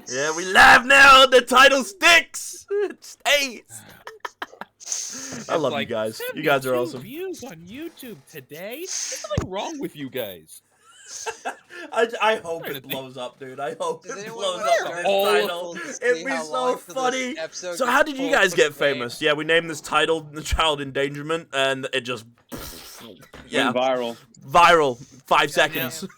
Yeah, we live now. The title sticks. It stays. I love you guys. You guys are awesome. Views on YouTube today. There's something wrong with you guys. I hope it blows up, dude. I hope it blows up with this title. It'd be so funny. So how did you guys get famous? Yeah, we named this title "The Child Endangerment," and it just went viral. Viral. 5 seconds. Yeah.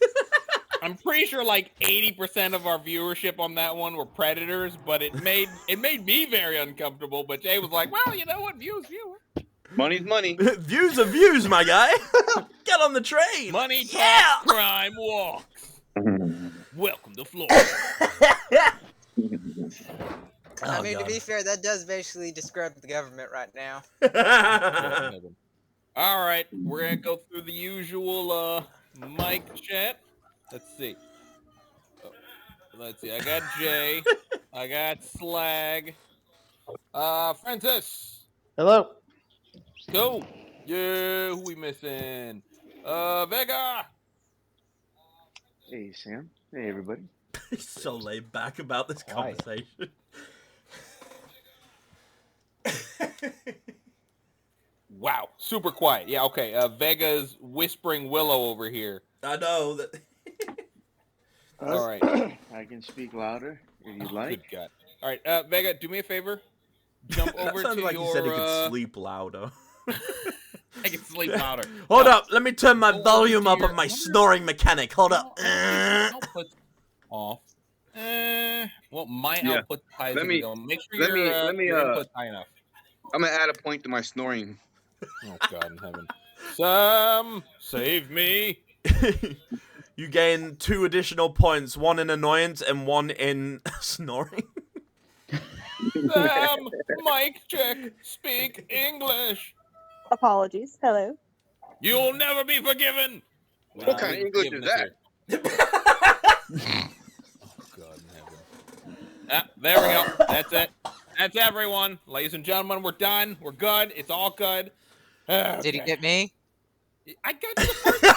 I'm pretty sure like 80% of our viewership on that one were predators, but it made me very uncomfortable. But Jay was like, "Well, you know what? Views. Money's money. Views are views, my guy. Get on the train. Money talks, crime walks. Welcome to Florida." I mean, to be fair, that does basically describe the government right now. All right, we're gonna go through the usual mic chat. Let's see. I got Jay. I got Slag. Francis. Hello. Cool. Yeah, who we missing? Vega. Hey, Sam. Hey, everybody. He's so laid back about this conversation. Wow, super quiet. Yeah, okay. Vega's whispering Willow over here. I know that. All right. I can speak louder if you'd like. Good God. All right, Vega, do me a favor. Jump over sounds to like your. You said he could sleep louder. I can sleep louder. Hold up, let me turn my volume up on my snoring mechanic. Hold up. Output off. Well, my output high. Make sure your input's high enough. I'm gonna add a point to my snoring. Oh God in heaven. Sam, save me. You gain 2 additional points, 1 in annoyance and 1 in snoring. Sam, mic check. Speak English. Apologies. Hello. You'll never be forgiven. What kind of English is that? Oh God in heaven. There we go. That's it. That's everyone. Ladies and gentlemen, we're done. We're good. It's all good. Okay. Did he get me? I got you the first time.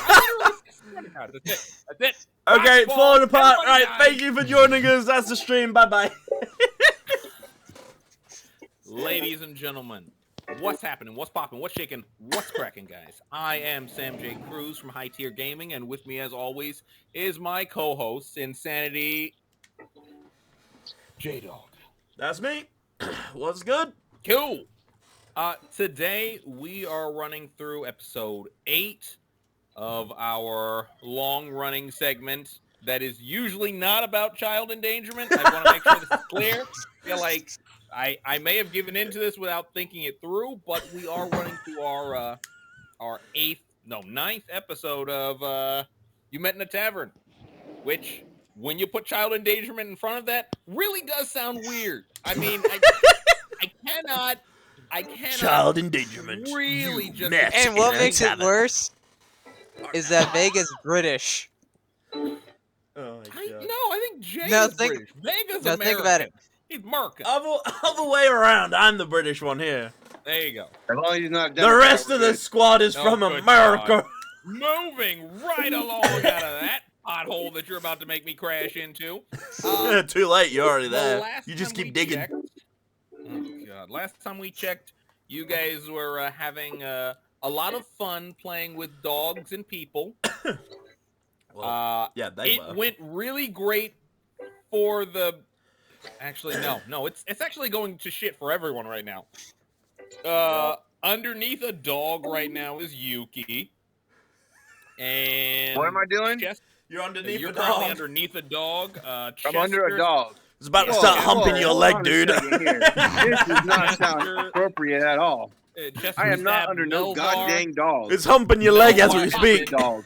That's it. That's it. Okay, falling apart. Right, thank you for joining us. That's the stream. Bye-bye. Ladies and gentlemen, what's happening? What's popping? What's shaking? What's cracking, guys? I am Sam J. Cruz from High Tier Gaming, and with me, as always, is my co-host, Insanity J-Dog. That's me. What's good? Cool. Today, we are running through episode 8 of our long-running segment that is usually not about child endangerment. I want to make sure this is clear. I feel like I may have given into this without thinking it through, but we are running through our 9th episode of You Met in a Tavern, which, when you put child endangerment in front of that, really does sound weird. I mean, I cannot Child endangerment. Really just. And what makes it worse is that Vega's British. Oh my God. I think Jay is British. Vega's American. Think about it. He's American. Other way around. I'm the British one here. There you go. As long as he's not the rest of the squad is from America. Moving right along out of that pothole that you're about to make me crash into. Too late. You're already there. You just keep digging. Oh God! Last time we checked, you guys were having a lot of fun playing with dogs and people. Well, yeah, it went really great for the. Actually, no, it's actually going to shit for everyone right now. Underneath a dog right now is Yuki. And what am I doing? You're underneath You're a dog. currently underneath a dog. I'm under a dog. It's about to start humping your leg, dude. This does not sound appropriate at all. I am not under no goddamn dog. It's humping your leg as we speak. Dog.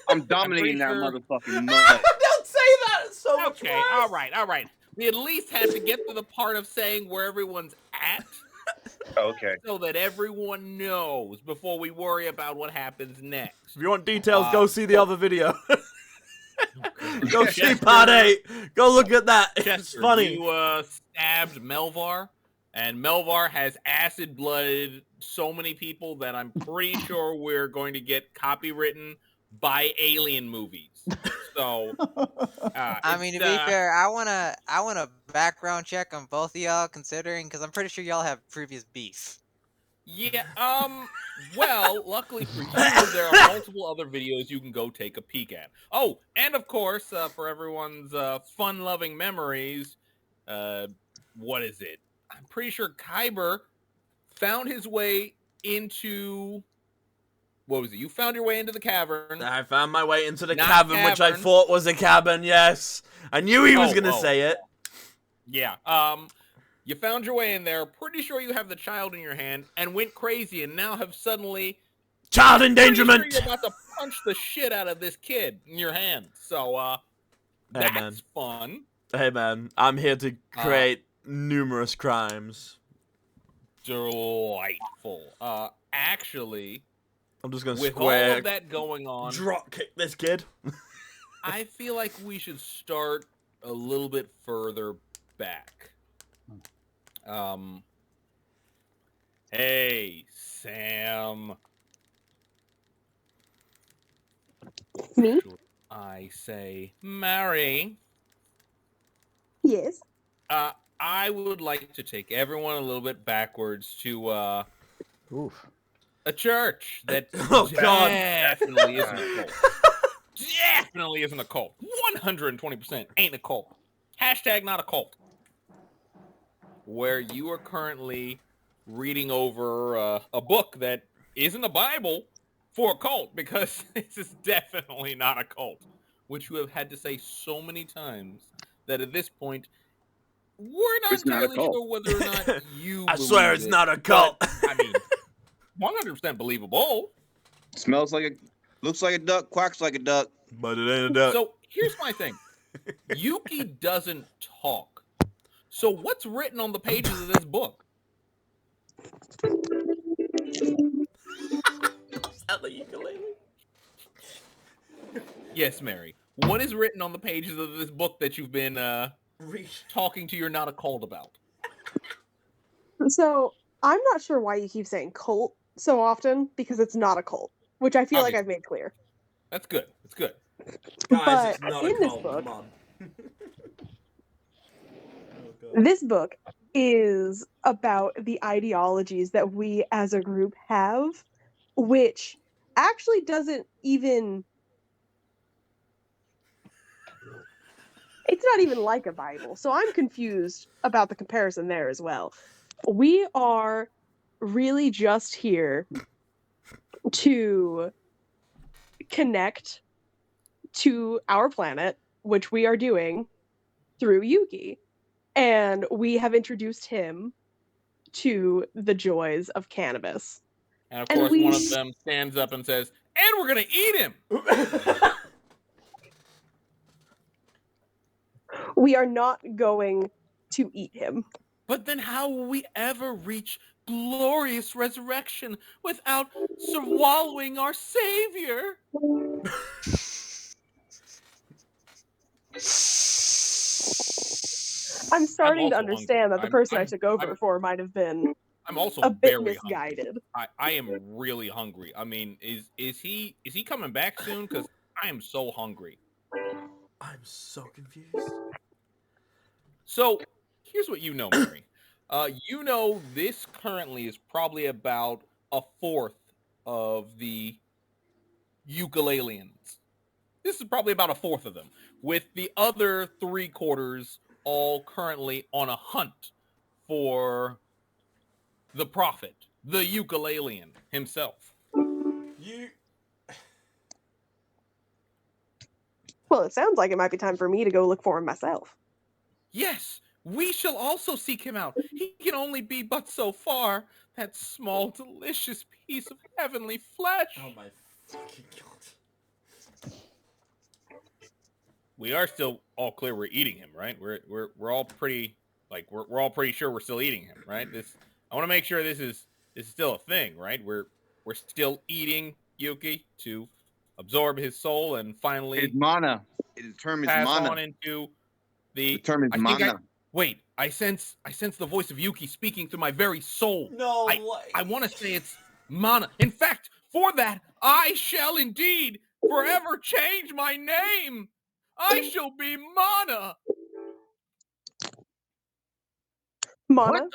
I'm dominating that motherfucking mud. Don't say that. It's so much okay. worse. All right. We at least had to get to the part of saying where everyone's at. Okay. So that everyone knows before we worry about what happens next. If you want details, go see the other video. Go see part 8. Go look at that. It's Chester, funny. You stabbed Melvar, and Melvar has acid blooded so many people that I'm pretty sure we're going to get copywritten by alien movies. So, I mean, to be fair, I want a background check on both of y'all, considering, because I'm pretty sure y'all have previous beef. Yeah, well, luckily for you, there are multiple other videos you can go take a peek at. Oh, and of course, for everyone's fun-loving memories, what is it? I'm pretty sure Kyber found his way into... What was it? You found your way into the cavern. I found my way into the cavern, which I thought was a cabin, yes. I knew he was going to say it. Yeah, you found your way in there, pretty sure you have the child in your hand, and went crazy, and now have suddenly... Child endangerment! Pretty sure you're about to punch the shit out of this kid in your hand. So, that's fun. Hey, man, I'm here to create numerous crimes. Delightful. Actually... I'm just gonna with all of that going on, drop kick this kid. I feel like we should start a little bit further back. Hey, Sam. Me? I say, Mary. Yes. I would like to take everyone a little bit backwards to a church that definitely isn't a cult. Definitely isn't a cult. 120% ain't a cult. Hashtag not a cult. Where you are currently reading over a book that isn't a Bible for a cult, because this is definitely not a cult. Which you have had to say so many times that at this point, we're not entirely sure whether or not you I swear it's not a cult. But, I mean... 100% believable. Smells like looks like a duck, quacks like a duck. But it ain't a duck. So here's my thing. Yuki doesn't talk. So what's written on the pages of this book? Yes, Mary. What is written on the pages of this book that you've been talking to your not a cult about? So I'm not sure why you keep saying cult so often, because it's not a cult, which I feel like I've made clear. That's good. That's good. Guys, it's not in a this cult. book, Come on. this book is about the ideologies that we as a group have, which actually doesn't even... It's not even like a Bible, so I'm confused about the comparison there as well. We are really just here to connect to our planet, which we are doing through Yuki. And we have introduced him to the joys of cannabis. And of course, one of them stands up and says, and we're going to eat him! We are not going to eat him. But then how will we ever reach glorious resurrection without swallowing our savior? I'm starting to understand that the person I took over for might have been a bit misguided. I am really hungry. I mean, is he coming back soon? Because I am so hungry. I'm so confused. So here's what you know, Mary. You know this currently is probably about a fourth of the ukuleleans. This is probably about a fourth of them, with the other 3/4 all currently on a hunt for the prophet, the ukulelean himself. Well, it sounds like it might be time for me to go look for him myself. Yes, we shall also seek him out. He can only be but so far, that small, delicious piece of heavenly flesh. Oh my fucking god. We are still all clear we're eating him, right? We're all pretty, like, we're all pretty sure we're still eating him, right? I want to make sure this is still a thing, right? We're still eating Yuki to absorb his soul and finally his mana. The term is pass mana. on into the term is mana. Wait, I sense the voice of Yuki speaking through my very soul. No way. I want to say it's mana. In fact, for that, I shall indeed forever change my name I shall be Mana. Mana?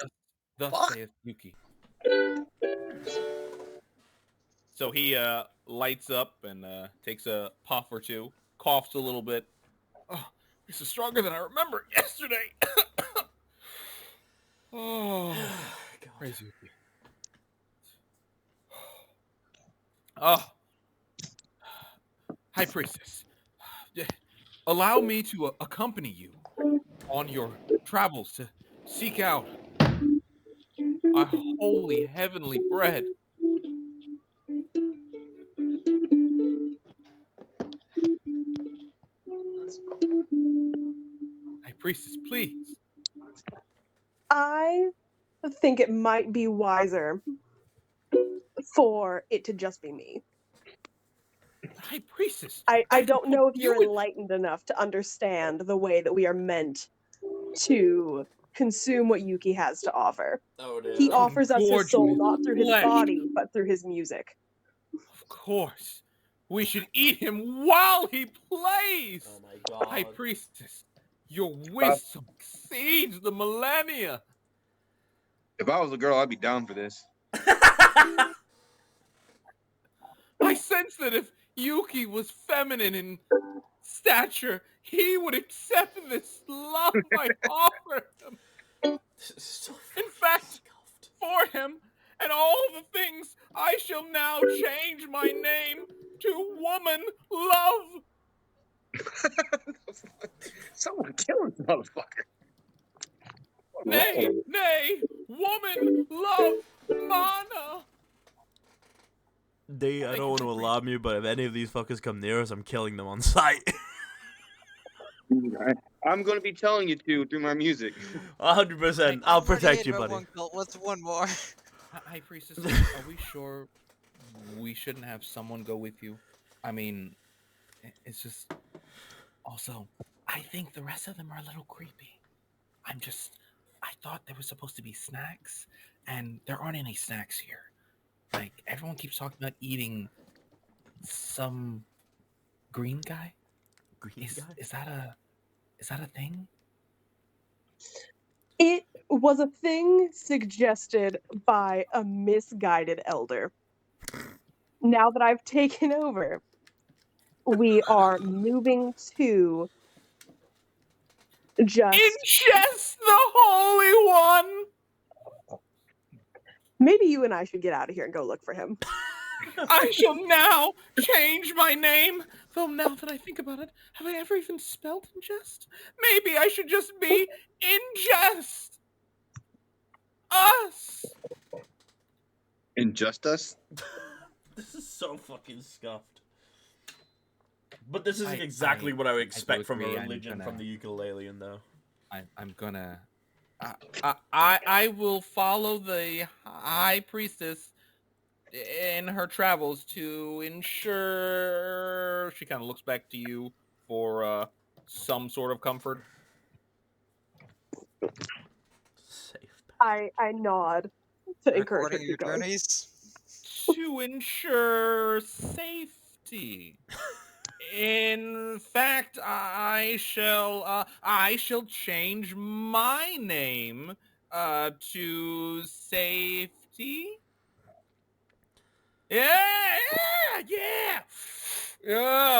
Thus saith Yuki. So he lights up and takes a puff or two, coughs a little bit. Oh, this is stronger than I remember yesterday. Oh, God. Praise Yuki. Oh, High Priestess, allow me to accompany you on your travels to seek out our holy heavenly bread. High Priestess, please. I think it might be wiser for it to just be me. High Priestess. I don't know if you're enlightened enough to understand the way that we are meant to consume what Yuki has to offer. Oh, dear. He offers us his soul not through his body, but through his music. Of course. We should eat him while he plays. Oh my God. High Priestess, your wisdom exceeds the millennia. If I was a girl, I'd be down for this. I sense that if Yuki was feminine in stature, he would accept this love I offer him. In fact, for him and all the things, I shall now change my name to Woman Love. Someone kill this motherfucker. Nay, Woman Love Mana. D, I don't want to alarm you, but if any of these fuckers come near us, I'm killing them on sight. I'm going to be telling you to through my music. 100%. I'll protect you, buddy. What's one more? High Priestess, are we sure we shouldn't have someone go with you? I mean, it's just... Also, I think the rest of them are a little creepy. I thought there was supposed to be snacks, and there aren't any snacks here. Like, everyone keeps talking about eating some green guy. Is that a thing? It was a thing suggested by a misguided elder. Now that I've taken over, we are moving to just... Ingest the Holy One! Maybe you and I should get out of here and go look for him. I shall now change my name. Though now that I think about it, have I ever even spelled ingest? Maybe I should just be ingest. Us. Ingest us? This is so fucking scuffed. But this isn't exactly what I would expect from a religion from the ukulelean, though. I'm gonna... I will follow the High Priestess in her travels to ensure... She kind of looks back to you for some sort of comfort. I nod to encourage her to keep going. To ensure safety. In fact, I shall change my name to Safety. Yeah,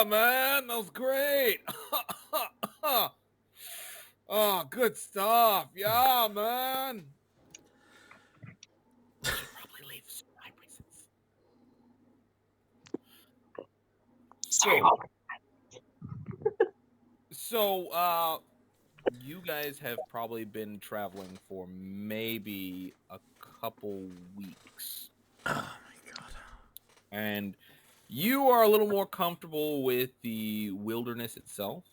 man, that was great. Oh, good stuff. Yeah, man. I should probably leave soon, High Priestess. So, you guys have probably been traveling for maybe a couple weeks. Oh my God. And you are a little more comfortable with the wilderness itself.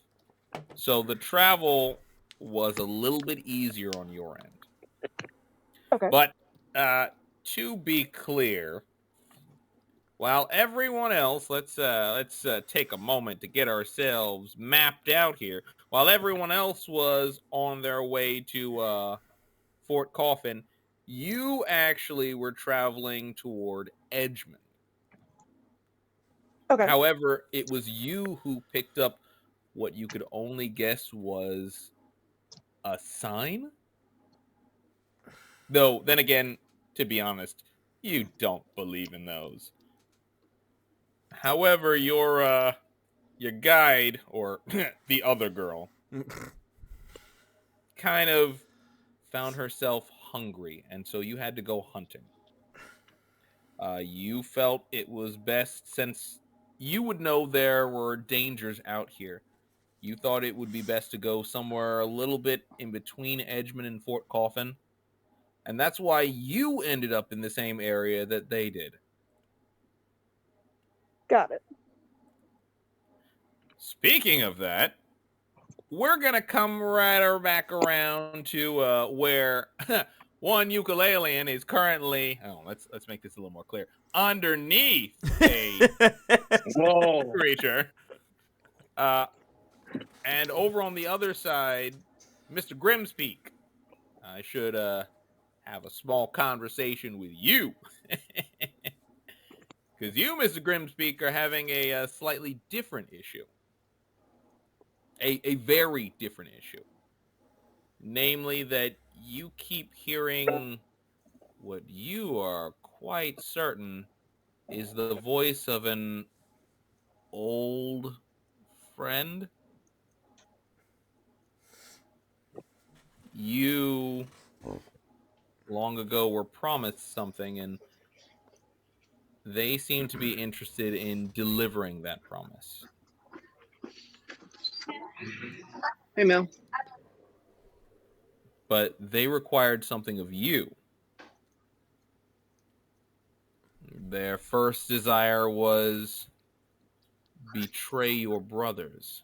So the travel was a little bit easier on your end. Okay. But to be clear, while everyone else, let's take a moment to get ourselves mapped out here. While everyone else was on their way to Fort Coffin, you actually were traveling toward Edgemont. Okay. However, it was you who picked up what you could only guess was a sign. Though, then again, to be honest, you don't believe in those. However, your guide, or the other girl, kind of found herself hungry, and so you had to go hunting. You felt it was best, since you would know there were dangers out here. You thought it would be best to go somewhere a little bit in between Edgemont and Fort Coffin, and that's why you ended up in the same area that they did. Got it. Speaking of that, we're gonna come right back around to where one ukulelean is currently. Oh, let's make this a little more clear. Underneath a creature, and over on the other side, Mr. Grimspeak. I should have a small conversation with you, because you, Mr. Grimspeak, are having a slightly different issue. A very different issue. Namely, that you keep hearing what you are quite certain is the voice of an old friend. You long ago were promised something, and they seem to be interested in delivering that promise. Hey, Mel. But they required something of you. Their first desire was betray your brothers.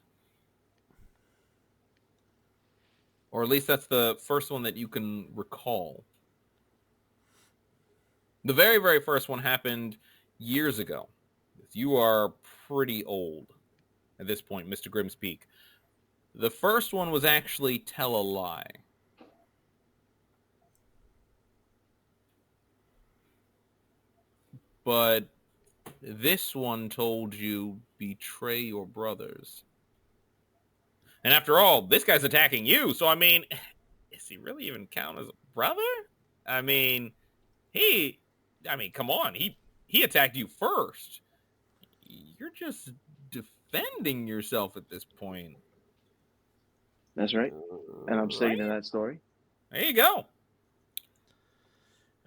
Or at least that's the first one that you can recall. The very, very first one happened years ago. You are pretty old at this point, Mr. Grimspeak. The first one was actually tell a lie. But this one told you betray your brothers. And after all, this guy's attacking you. So, I mean, does he really even count as a brother? I mean, come on. He attacked you first. You're just defending yourself at this point. That's right. And I'm sticking to that story. There you go.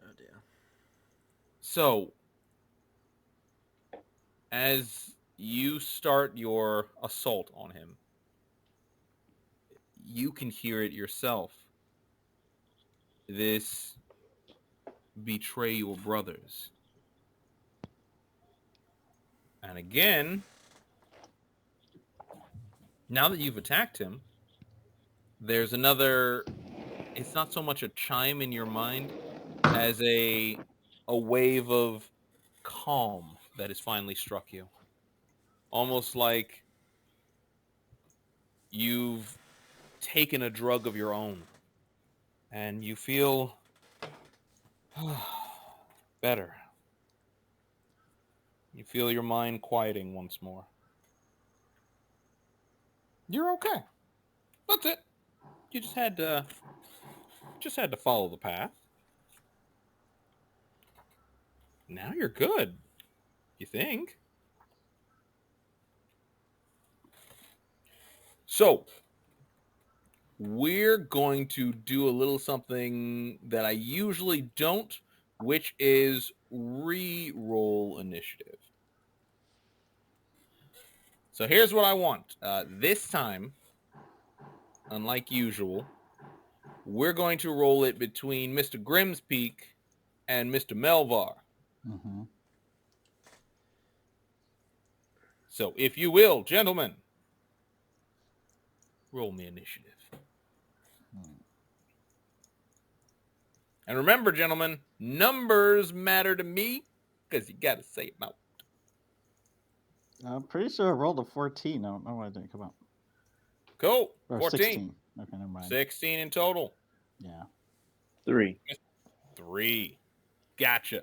Oh, dear. So, as you start your assault on him, you can hear it yourself. This betray your brothers. And again, now that you've attacked him, there's another, it's not so much a chime in your mind as a wave of calm that has finally struck you. Almost like you've taken a drug of your own and you feel better. You feel your mind quieting once more. You're okay. That's it. You just had to follow the path. Now you're good. You think? So, we're going to do a little something that I usually don't, which is re-roll initiative. So here's what I want. This time, unlike usual, we're going to roll it between Mr. Grimspeak and Mr. Melvar. Mm-hmm. So, if you will, gentlemen, roll me initiative. And remember, gentlemen, numbers matter to me because you got to say them out. I'm pretty sure I rolled a 14. I don't know why it didn't come up. Cool. Or 14. 16. Okay, never mind. 16 in total. Yeah. 3. Gotcha.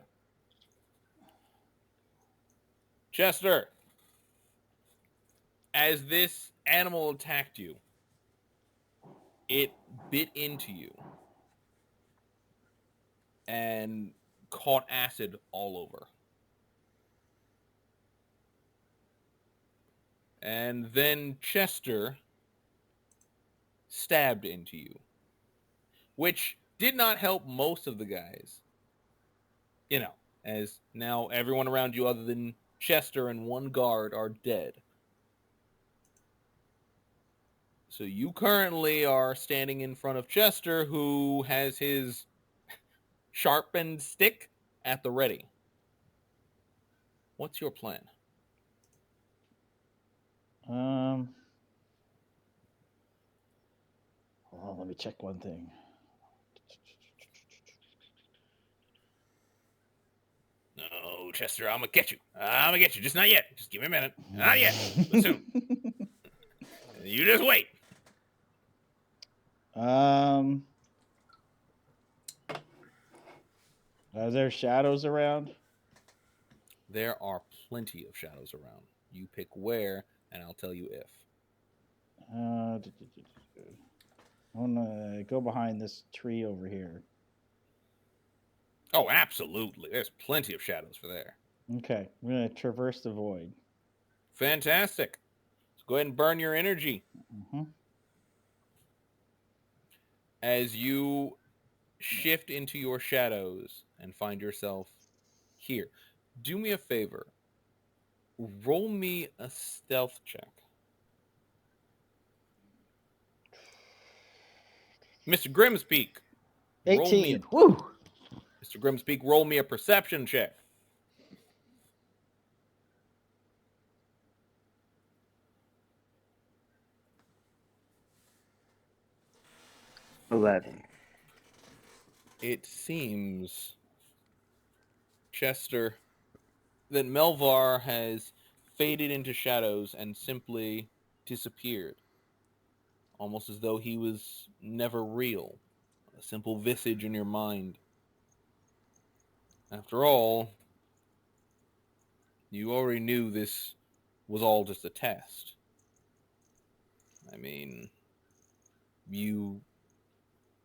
Chester, as this animal attacked you, it bit into you and caught acid all over. And then Chester stabbed into you, which did not help most of the guys. You know, as now everyone around you other than Chester and one guard are dead. So you currently are standing in front of Chester, who has his sharpened stick at the ready. What's your plan? Hold on, let me check one thing. No, Chester, I'm gonna get you. I'm gonna get you. Just not yet. Just give me a minute. Not yet. But soon. You just wait. Are there shadows around? There are plenty of shadows around. You pick where, and I'll tell you if. I want to go behind this tree over here. Oh, absolutely. There's plenty of shadows for there. Okay, I'm going to traverse the void. Fantastic. So go ahead and burn your energy. Mm-hmm. As you shift into your shadows and find yourself here, do me a favor. Roll me a stealth check. Mr. Grimspeak. 18. Woo! Mr. Grimspeak, roll me a perception check. 11. It seems, Chester, that Melvar has faded into shadows and simply disappeared. Almost as though he was never real. A simple visage in your mind. After all, you already knew this was all just a test. I mean, you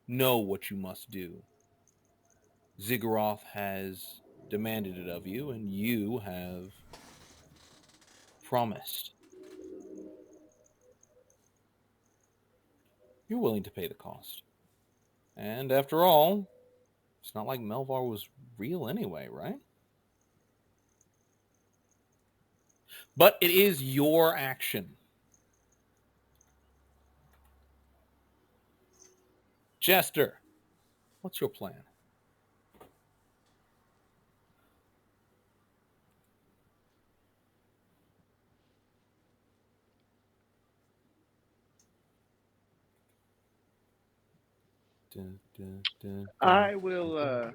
know what you must do. Zigguroth has demanded it of you, and you have promised. You're willing to pay the cost. And after all, it's not like Melvar was real anyway, right? But it is your action. Chester, what's your plan? I will,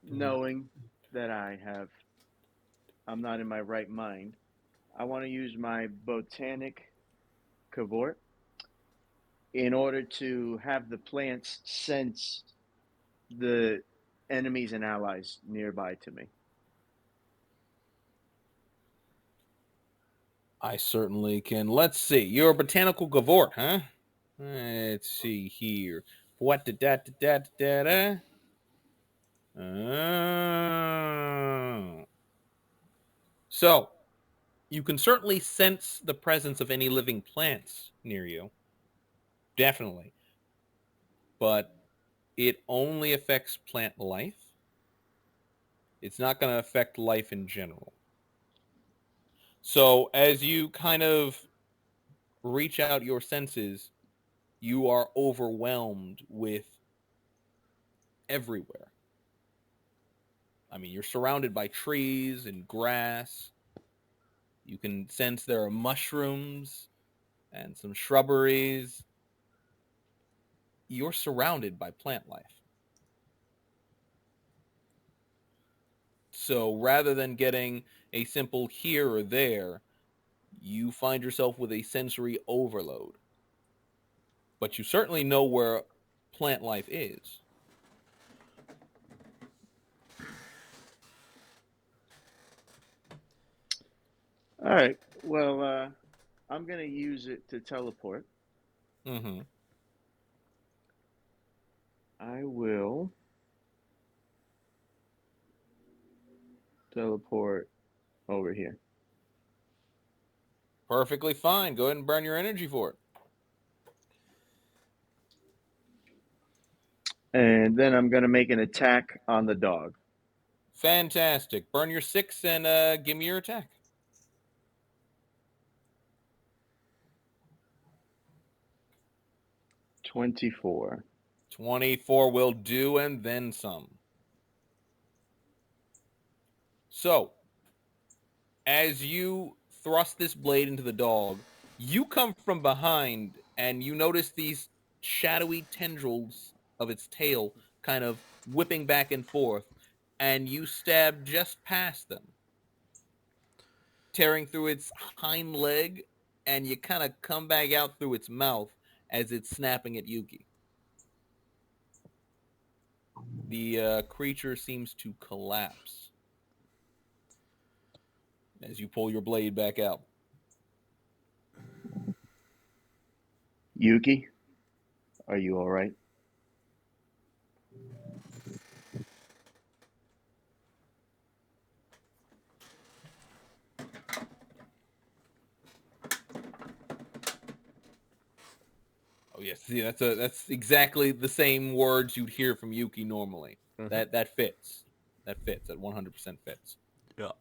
knowing that I'm not in my right mind, I want to use my botanic cavort in order to have the plants sense the enemies and allies nearby to me. I certainly can. Let's see. You're a botanical gavort, huh? Let's see here. What da da da da da da. So, you can certainly sense the presence of any living plants near you. Definitely. But it only affects plant life. It's not going to affect life in general. So, as you kind of reach out your senses, you are overwhelmed with everywhere. I mean, you're surrounded by trees and grass. You can sense there are mushrooms and some shrubberies. You're surrounded by plant life. So rather than getting a simple here or there, you find yourself with a sensory overload. But you certainly know where plant life is. All right. Well, I'm gonna use it to teleport. Mm-hmm. I will teleport over here. Perfectly fine. Go ahead and burn your energy for it. And then I'm gonna make an attack on the dog. Fantastic. Burn your 6 and give me your attack. 24. 24 will do, and then some. So, as you thrust this blade into the dog, you come from behind and you notice these shadowy tendrils of its tail kind of whipping back and forth, and you stab just past them, tearing through its hind leg, and you kind of come back out through its mouth as it's snapping at Yuki. The creature seems to collapse as you pull your blade back out. Yuki, are you all right? Oh yes, see that's exactly the same words you'd hear from Yuki normally. Mm-hmm. That fits. That 100% fits. Yeah.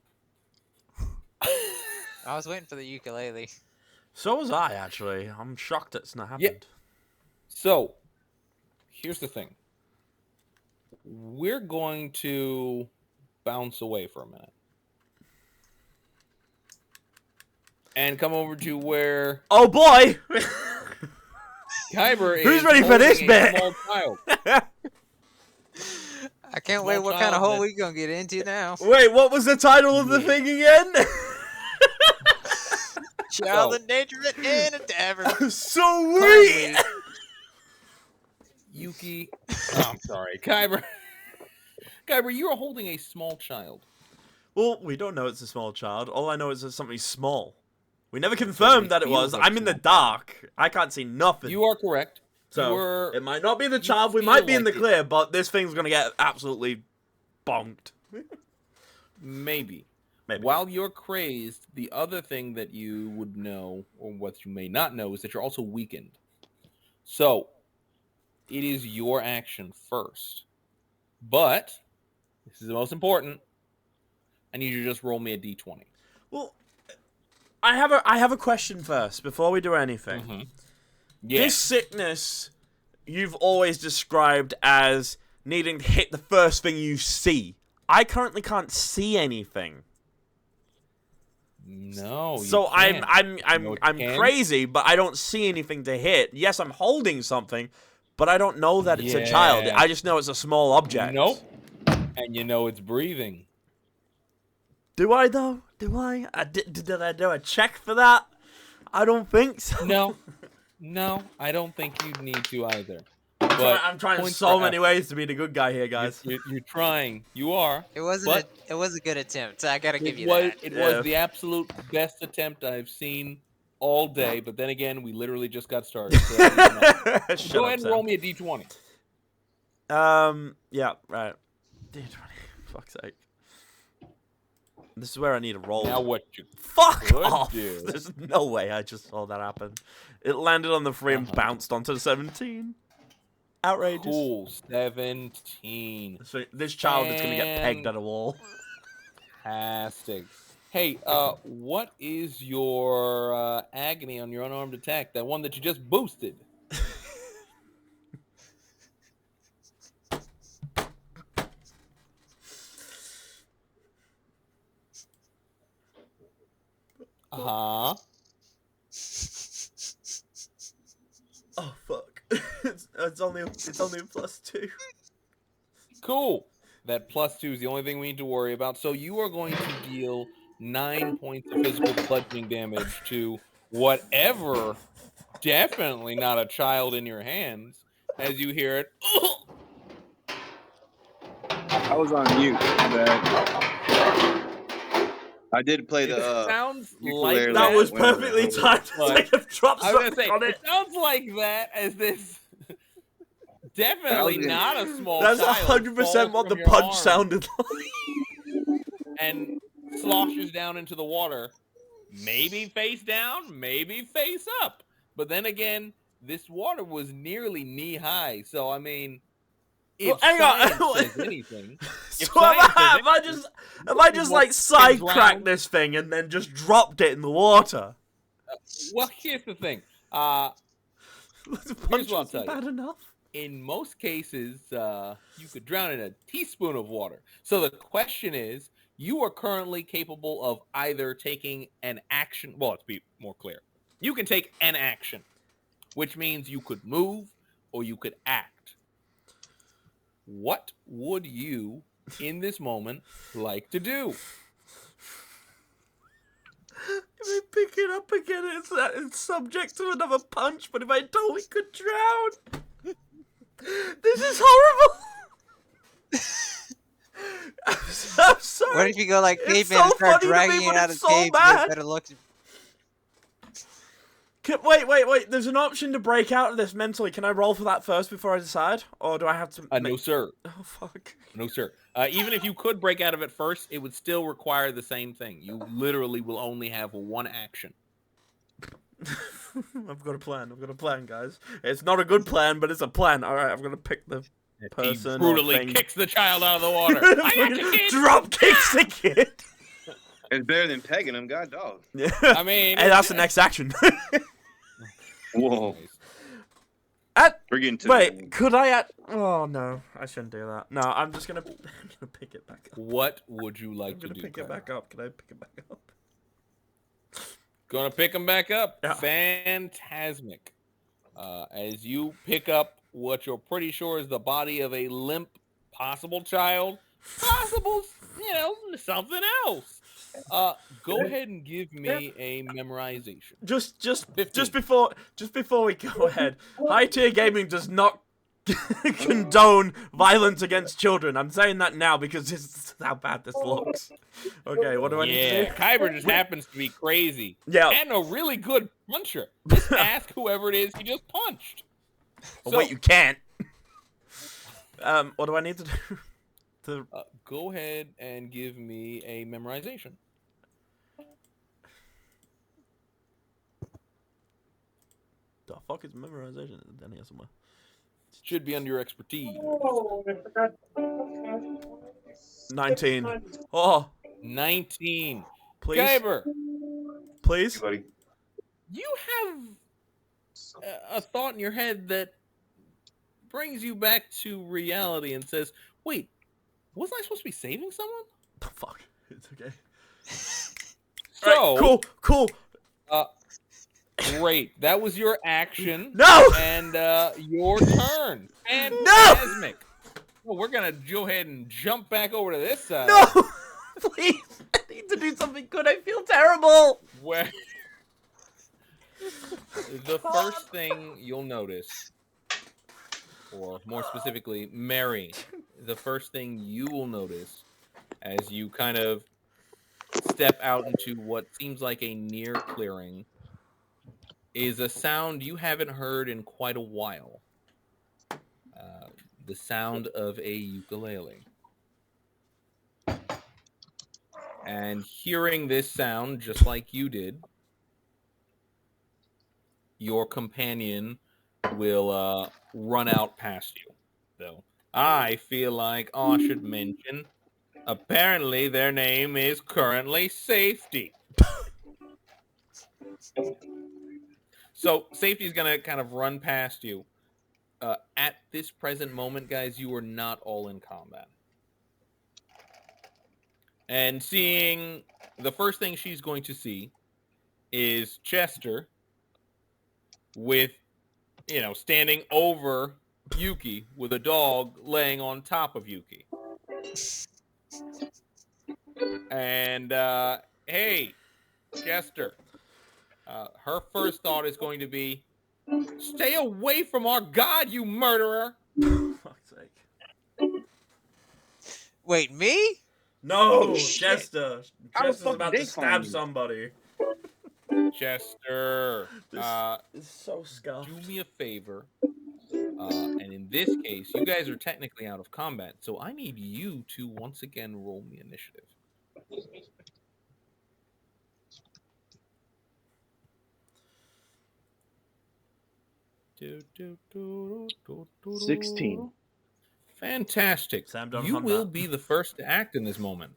I was waiting for the ukulele. So was I, actually. I'm shocked it's not happened. Yeah. So, here's the thing. We're going to bounce away for a minute. And come over to where... Oh, boy! Kyber Who's ready for this bit? Small child. I can't wait. What kind of hole we gonna get into now? Wait, what was the title of the thing again? Child endangerment in a tavern. Sweet! Yuki. Oh, I'm sorry. Kyber, you are holding a small child. Well, we don't know it's a small child. All I know is it's something small. We never confirmed that it was. I'm in the dark. I can't see nothing. You are correct. So, it might not be the child. We might be in the clear, but this thing's going to get absolutely bonked. Maybe. While you're crazed, the other thing that you would know, or what you may not know, is that you're also weakened. So, it is your action first. But, this is the most important, I need you to just roll me a d20. Well, I have a question first, before we do anything. Mm-hmm. Yeah. This sickness, you've always described as needing to hit the first thing you see. I currently can't see anything. No. So I'm crazy, but I don't see anything to hit. Yes, I'm holding something, but I don't know that it's a child. I just know it's a small object. Nope. And you know it's breathing. Do I though? Do I? Did I do a check for that? I don't think so. No, I don't think you need to either. I'm trying so many ways to be the good guy here, guys. You're trying. You are. It was a good attempt. I gotta give you that. It was the absolute best attempt I've seen all day. But then again, we literally just got started. So go ahead and roll me a d20. Yeah, right. D20. Fuck's sake. This is where I need a roll. Now what you Fuck off! There's no way I just saw that happen. It landed on the 3 and bounced onto the 17. Outrageous. Cool. 17. So this child is going to get pegged at a wall. Fantastic. Hey, what is your agony on your unarmed attack? That one that you just boosted. Uh-huh. Oh fuck! it's only a +2. Cool. That +2 is the only thing we need to worry about. So you are going to deal 9 points of physical bludgeoning damage to whatever, definitely not a child in your hands, as you hear it. I was on mute. I did play the. Sounds ukulele like That was when I perfectly was timed. Take a drop I was gonna say on it it. sounds like that as this definitely not a small That's child 100% what falls the from your punch arm sounded like. and sloshes down into the water. Maybe face down, maybe face up. But then again, this water was nearly knee high. So I mean, if hang on. science says anything, So if science says have I anything, just more like sidetracked drowned. this thing and then just dropped it in the water? Well, here's the thing. The punch Here's what I'll wasn't tell you. bad enough. In most cases, you could drown in a teaspoon of water. So the question is, you are currently capable of either taking an action. Well, let's be more clear. You can take an action, which means you could move or you could act. What would you, in this moment, like to do? If I pick it up again, it's subject to another punch, but if I don't, we could drown. This is horrible. I'm sorry. What if you go like It's caveman and so start funny to me, dragging but it out of it's the so cave? bad. Better look. Wait. There's an option to break out of this mentally. Can I roll for that first before I decide? Or do I have to... No, sir. Oh, fuck. No, sir. Even if you could break out of it first, it would still require the same thing. You literally will only have one action. I've got a plan, guys. It's not a good plan, but it's a plan. All right, I'm going to pick the person. He brutally kicks the child out of the water. I got you, kid. Drop kicks the kid. It's better than pegging him, god dog. Yeah. I mean... Hey, that's the next action. Whoa. We're getting to Wait, could I Oh, no. I shouldn't do that. No, I'm just going to pick it back up. What would you like I'm to going do? to pick it back up. Can I pick it back up? Gonna pick him back up. Yeah. Phantasmic. As you pick up what you're pretty sure is the body of a limp possible child. Possible, something else. Go ahead and give me a memorization. Just before we go ahead, high tier gaming does not condone violence against children. I'm saying that now because this is how bad this looks. Okay, what do I need to do? Kyber just happens to be crazy. Yeah. And a really good puncher. Just ask whoever it is he just punched. Oh, wait, you can't. What do I need to do? Go ahead and give me a memorization. The fuck is memorization down here somewhere? Should be under your expertise. 19. Oh. 19. Please. Kyber. Please. Hey, buddy. You have a thought in your head that brings you back to reality and says, wait, wasn't I supposed to be saving someone? Oh, fuck. It's okay. So. Right, cool. Great. That was your action. No! And your turn. Phantasmic. Well, we're going to go ahead and jump back over to this side. No! Please. I need to do something good. I feel terrible. Where the first thing you'll notice, or more specifically, Mary, the first thing you will notice as you kind of step out into what seems like a near clearing is a sound you haven't heard in quite a while. The sound of a ukulele. And hearing this sound, just like you did, your companion will run out past you. Though I feel like I should mention, apparently their name is currently Safety. So Safety's going to kind of run past you. At this present moment, guys, you are not all in combat. And seeing, the first thing she's going to see is Chester with, standing over Yuki with a dog laying on top of Yuki. And, hey, Chester, her first thought is going to be, stay away from our god, you murderer! For fuck's sake. Wait, me? No, Oh, shit. Chester. How the Chester's fuck about did to they stab find you? Chester, This is so scuffed. do me a favor. And in this case, you guys are technically out of combat, so I need you to once again roll me initiative. Do, do, do, do, do, do. 16. Fantastic. Sam, don't You hum will that. be the first to act in this moment.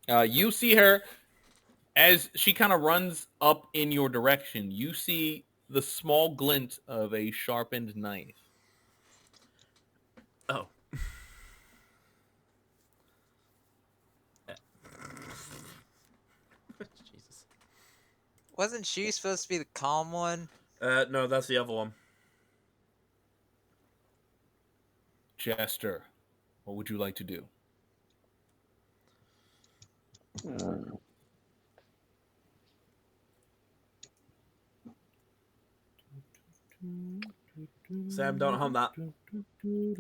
You see her as she kind of runs up in your direction. You see the small glint of a sharpened knife. Oh. Jesus. Wasn't she supposed to be the calm one? No, that's the other one. Chester, what would you like to do? Sam, don't hum that.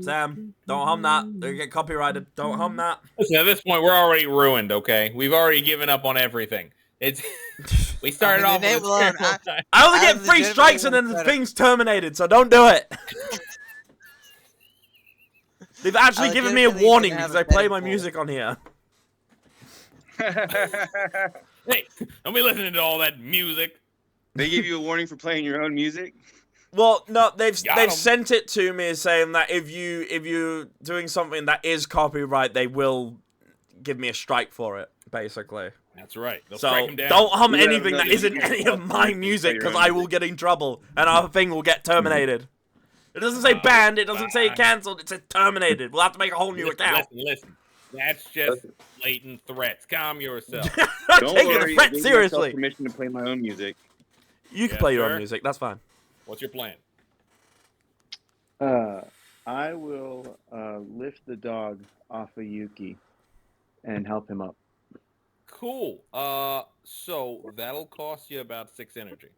Sam, don't hum that. They get copyrighted. Don't hum that. Listen, at this point, we're already ruined, okay? We've already given up on everything. It's we started off with alone, I only get 3 strikes and then the thing's terminated, so don't do it. They've actually given me a warning because I play my music on here. Hey, don't be listening to all that music. They give you a warning for playing your own music? Well, no, they've 'em. sent it to me saying that if you're doing something that is copyright, they will give me a strike for it, basically. That's right. They'll So strike him down. don't hum You let 'em anything know that that you isn't can any fuck of my music, music play your because own I will music. get in trouble and our thing will get terminated. It doesn't say banned, it doesn't say cancelled, it says terminated. We'll have to make a whole new account. Listen. That's just blatant threats. Calm yourself. I'm Don't taking worry, a I threat gave seriously. myself permission to play my own music. You can Yes, play your own sir. music, that's fine. What's your plan? I will lift the dog off of Yuki and help him up. Cool. So that'll cost you about 6 energy.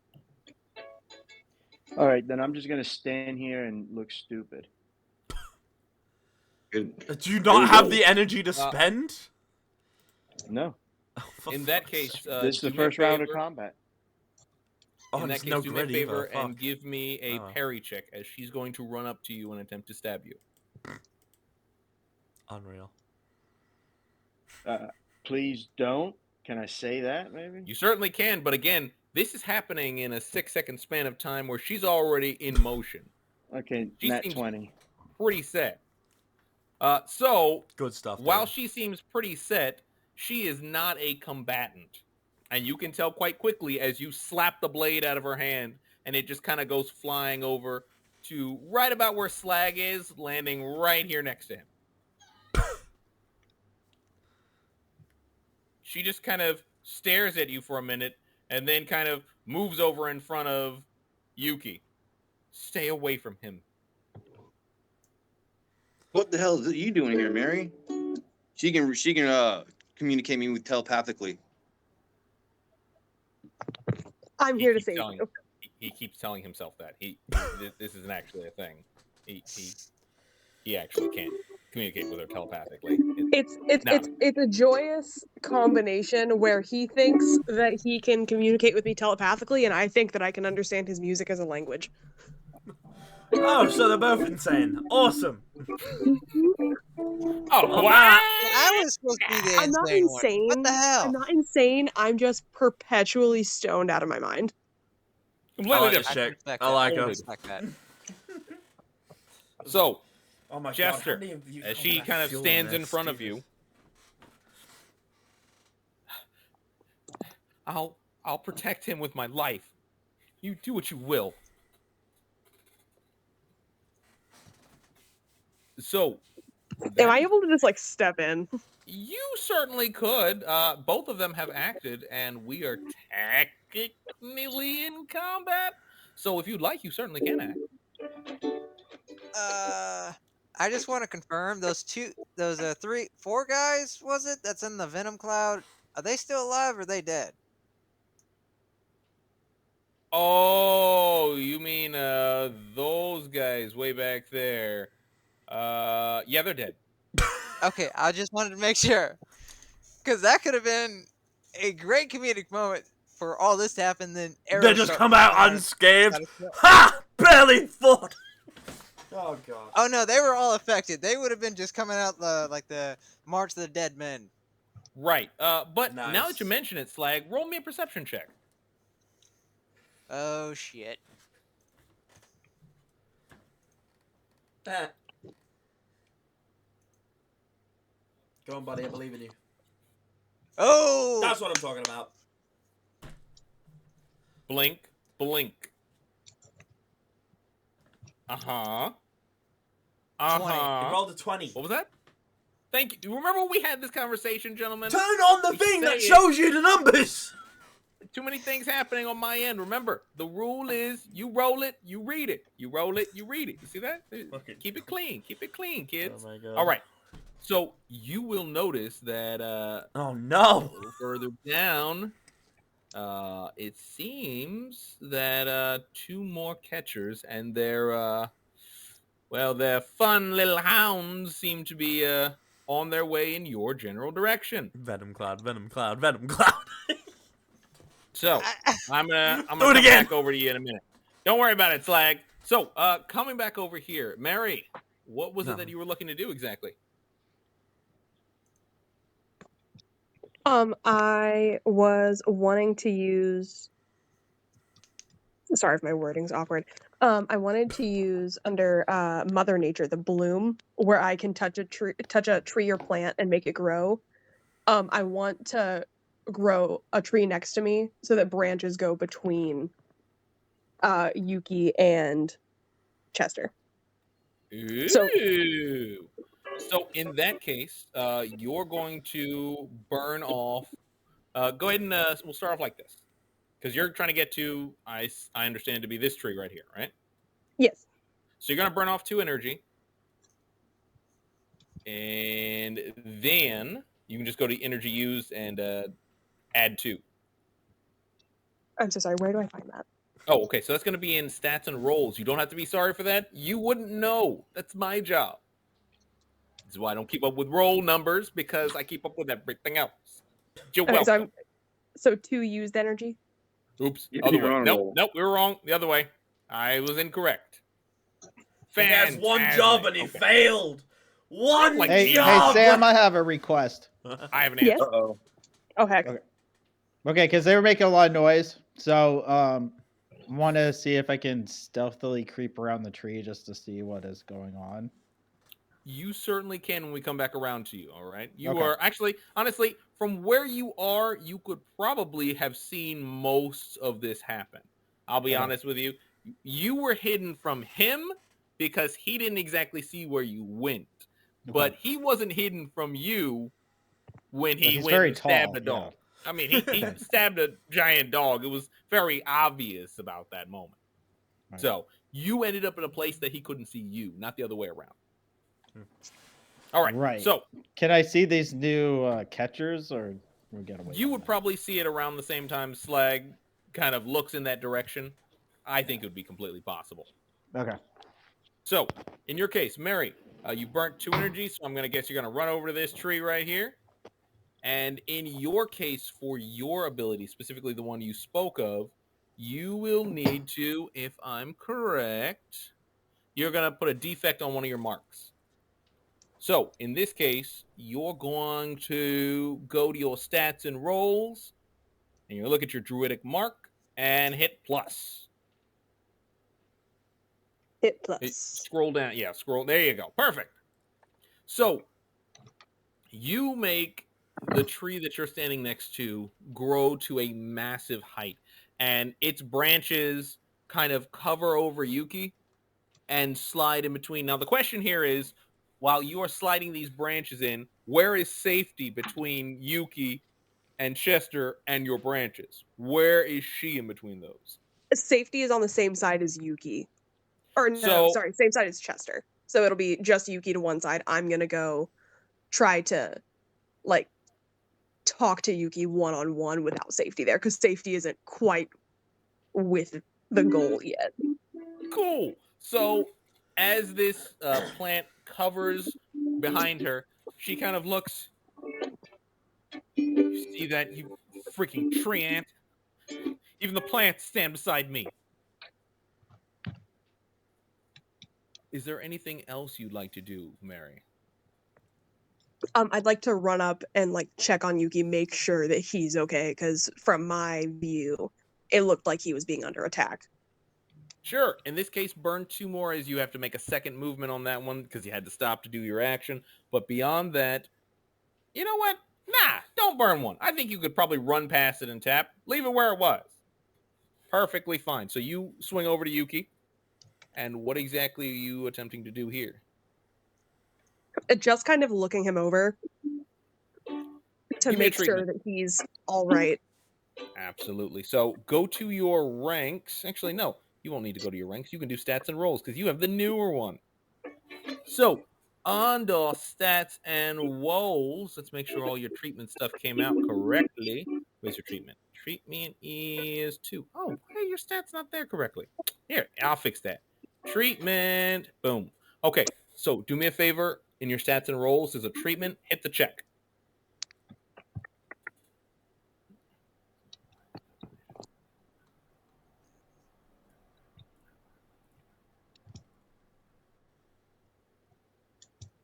All right, then I'm just gonna stand here and look stupid. Good. Do you not have the energy to spend? No, In that case, this is the do me a first round of favor. combat. Oh, In that it's case, no do me a grid favor either. and Fuck. give me a Oh. parry check as she's going to run up to you and attempt to stab you. Unreal. Please don't. Can I say that, maybe? You certainly can, but again, this is happening in a 6-second span of time where she's already in motion. Okay, She nat seems 20. pretty set. So Good stuff, while dude. she seems pretty set, she is not a combatant. And you can tell quite quickly as you slap the blade out of her hand and it just kind of goes flying over to right about where Slag is, landing right here next to him. She just kind of stares at you for a minute and then kind of moves over in front of Yuki. Stay away from him. What the hell is you doing here, Mary? She can communicate me with telepathically. I'm here to save telling- you. He keeps telling himself that. This isn't actually a thing. He actually can't communicate with her telepathically. It's a joyous combination where he thinks that he can communicate with me telepathically, and I think that I can understand his music as a language. Oh, so they're both insane. Awesome. Oh, Well, what? I was supposed to be the I'm not insane one. insane. What the hell? I'm not insane. I'm just perpetually stoned out of my mind. Completely this different. chick. respect I that. like I her. respect that. So, Oh my Jester, God, how many of you as got she that kind of fuel stands there? in front of Jesus. you, I'll protect him with my life. You do what you will. So, Am I able to just like step in? you certainly could. Both of them have acted, and we are technically in combat. So, if you'd like, you certainly can act. I just want to confirm those 4 guys, was it? That's in the Venom Cloud. Are they still alive or are they dead? Oh, you mean those guys way back there? Yeah, they're dead. Okay, I just wanted to make sure. Because that could have been a great comedic moment for all this to happen, then arrows They just start come out flying unscathed. out of the- Ha! Barely fought. Oh god. Oh no, they were all affected. They would have been just coming out like the March of the Dead Men. Right. But now Nice. that you mention it, Slag, roll me a perception check. Oh shit. Eh. Go on, buddy. I believe in you. Oh! That's what I'm talking about. Blink, blink. Uh-huh. 20. He rolled a 20. What was that? Thank you. Remember when we had this conversation, gentlemen? Turn on the We thing that say shows you the numbers. Too many things happening on my end. Remember, the rule is you roll it, you read it. You roll it, you read it. You see that? Okay. Keep it clean. Keep it clean, kids. Oh my god. All right. So you will notice that Oh a no. little further down, it seems that 2 more catchers and their fun little hounds seem to be on their way in your general direction. Venom cloud, venom cloud, venom cloud. So I'm gonna Do it come again. back over to you in a minute. Don't worry about it, Slag. So coming back over here, Mary, what was it that you were looking to do exactly? I was wanting to use. Sorry if my wording's awkward. I wanted to use under Mother Nature the bloom, where I can touch a tree or plant and make it grow. I want to grow a tree next to me so that branches go between Yuki and Chester. Ooh. So in that case, you're going to burn off. Go ahead and we'll start off like this, because you're trying to get to I understand to be this tree right here, right? Yes. So you're gonna burn off 2 energy, and then you can just go to energy used and add 2. I'm so sorry. Where do I find that? Oh, okay. So that's going to be in stats and rolls. You don't have to be sorry for that. You wouldn't know. That's my job. This is why I don't keep up with roll numbers, because I keep up with everything else. You're Okay, welcome. so 2 used energy. Oops. Yeah, Other you're way. on a Nope. roll. Nope. We were wrong. The other way. I was incorrect. He has one job and he failed. One Hey, job. Sam, I have a request. I have an answer. Yes. Uh-oh. Oh heck. Okay, because they were making a lot of noise, so want to see if I can stealthily creep around the tree just to see what is going on. You certainly can when we come back around to you, all right? You Okay. are actually, honestly, from where you are, you could probably have seen most of this happen. I'll be honest with you. You were hidden from him because he didn't exactly see where you went. But he wasn't hidden from you when he he's went very and stabbed tall, a dog. yeah. I mean, he stabbed a giant dog. It was very obvious about that moment. Right. So you ended up in a place that he couldn't see you, not the other way around. All right. Right. So can I see these new catchers, or we get away? You would probably see it around the same time Slag kind of looks in that direction. I think it would be completely possible. Okay. So, in your case, Mary, you burnt 2 energy, so I'm going to guess you're going to run over to this tree right here. And in your case, for your ability, specifically the one you spoke of, you will need to, if I'm correct, you're going to put a defect on one of your marks. So, in this case, you're going to go to your stats and rolls, and you look at your druidic mark and hit plus. Hit plus. Scroll down. Yeah, scroll. There you go. Perfect. So, you make the tree that you're standing next to grow to a massive height, and its branches kind of cover over Yuki and slide in between. Now, the question here is, while you are sliding these branches in, where is safety between Yuki and Chester and your branches? Where is she in between those? Safety is on the same side as Yuki. Or no, So- sorry, same side as Chester. So it'll be just Yuki to one side. I'm gonna go try to like talk to Yuki one-on-one without safety there, because safety isn't quite with the goal yet. Cool. So as this plant covers behind her, She kind of looks. You see that, you freaking tree ant? Even the plants stand beside me. Is there anything else you'd like to do, Mary? I'd like to run up and like check on Yuki, make sure that he's okay, because from my view, it looked like he was being under attack. Sure. In this case, burn 2 more as you have to make a second movement on that one because you had to stop to do your action. But beyond that, you know what? Nah, don't burn 1. I think you could probably run past it and tap. Leave it where it was. Perfectly fine. So you swing over to Yuki. And what exactly are you attempting to do here? Just kind of looking him over to make sure that he's all right. Absolutely. So go to your ranks. Actually, no, you won't need to go to your ranks. You can do stats and rolls because you have the newer one. So under stats and rolls, let's make sure all your treatment stuff came out correctly. Where's your treatment? Treatment is 2. Oh, why are your stats not there correctly? Here, I'll fix that. Treatment. Boom. Okay, so do me a favor. In your stats and rolls, there's a treatment. Hit the check.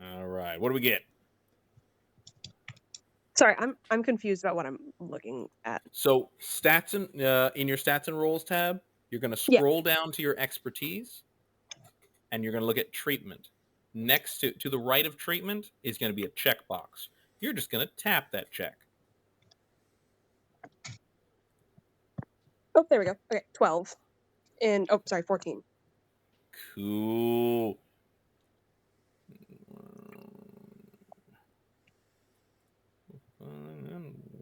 All right. What do we get? Sorry, I'm confused about what I'm looking at. So stats and in your stats and rolls tab, you're going to scroll down to your expertise, and you're going to look at treatment. Next to the right of treatment is going to be a checkbox. You're just going to tap that check. Oh, there we go. Okay, 12. And, oh, sorry, 14. Cool.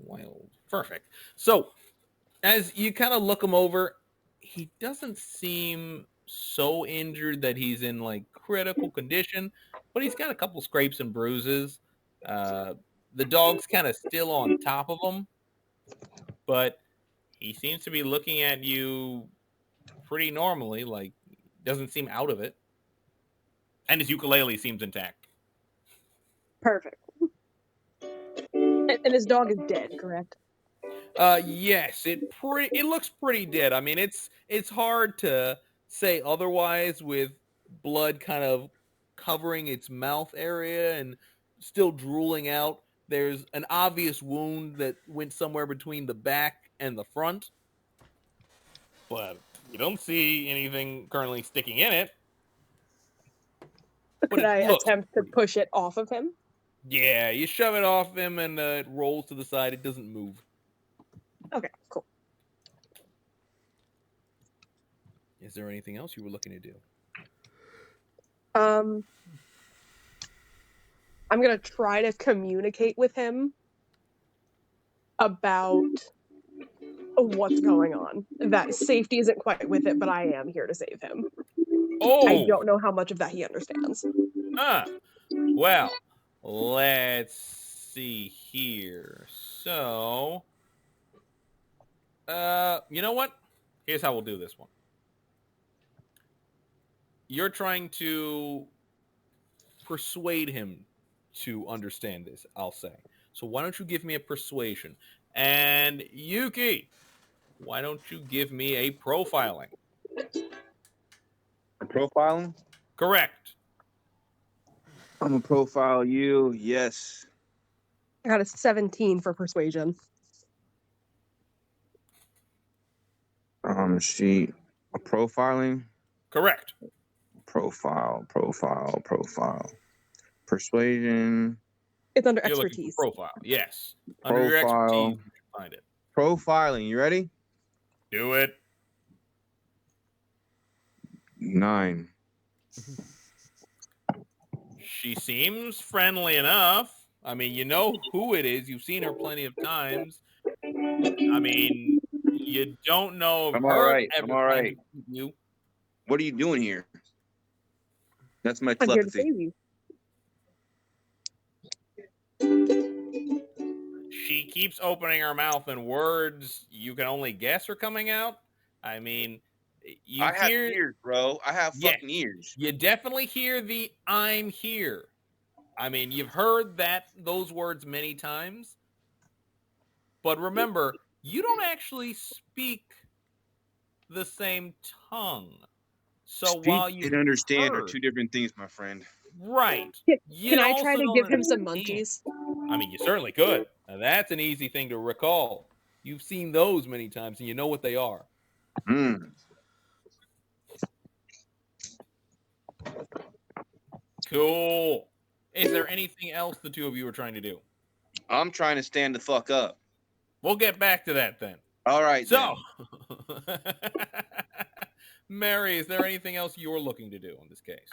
Wild. Perfect. So, as you kind of look him over, he doesn't seem so injured that he's in like critical condition, but he's got a couple scrapes and bruises. The dog's kind of still on top of him, but he seems to be looking at you pretty normally, like doesn't seem out of it. And his ukulele seems intact. Perfect. And his dog is dead, correct? Yes, it looks pretty dead. I mean, it's hard to say otherwise with blood kind of covering its mouth area and still drooling out. There's an obvious wound that went somewhere between the back and the front, but you don't see anything currently sticking in it. Could I attempt to push it off of him? Yeah, you shove it off him and it rolls to the side. It doesn't move. Okay, cool. Is there anything else you were looking to do? I'm gonna try to communicate with him about what's going on. That safety isn't quite with it, but I am here to save him. Oh! I don't know how much of that he understands. Well, let's see here. So, you know what? Here's how we'll do this one. You're trying to persuade him to understand this, I'll say. So why don't you give me a persuasion? And Yuki, why don't you give me a profiling? A profiling? Correct. I'm gonna profile you. Yes. I got a 17 for persuasion. She a profiling? Correct. Profile. Persuasion. It's under You're expertise. Profile, yes. Under your expertise, you can find it. Profiling. You ready? Do it. 9. She seems friendly enough. I mean, you know who it is. You've seen her plenty of times. I mean, you don't know if I'm her all right. ever I'm all right. you. What are you doing here? That's my I'm here to telepathy. save you. She keeps opening her mouth and words you can only guess are coming out. I mean, I have ears, bro. I have fucking ears. You definitely hear the "I'm here." I mean, you've heard those words many times, but remember, you don't actually speak the same tongue. So Speak while you and understand are heard, two different things, my friend. right, Can you I try also to don't give him some understand. munchies? I mean, you certainly could. Now, that's an easy thing to recall. You've seen those many times, and you know what they are. Mm. Cool. Is there anything else the two of you are trying to do? I'm trying to stand the fuck up. We'll get back to that then. All right, So, then. Mary, is there anything else you're looking to do in this case?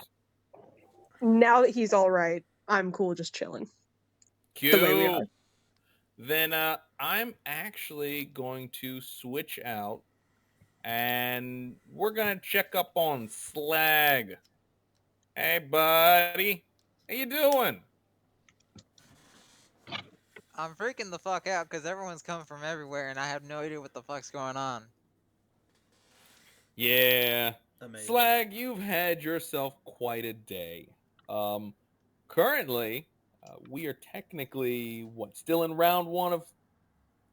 Now that he's all right, I'm cool just chilling. Cool. The way we are. Then I'm actually going to switch out, and we're gonna check up on Slag. Hey, buddy, how you doing? I'm freaking the fuck out because everyone's coming from everywhere and I have no idea what the fuck's going on. Yeah. Amazing. Slag, you've had yourself quite a day. Currently, we are technically, still in round one of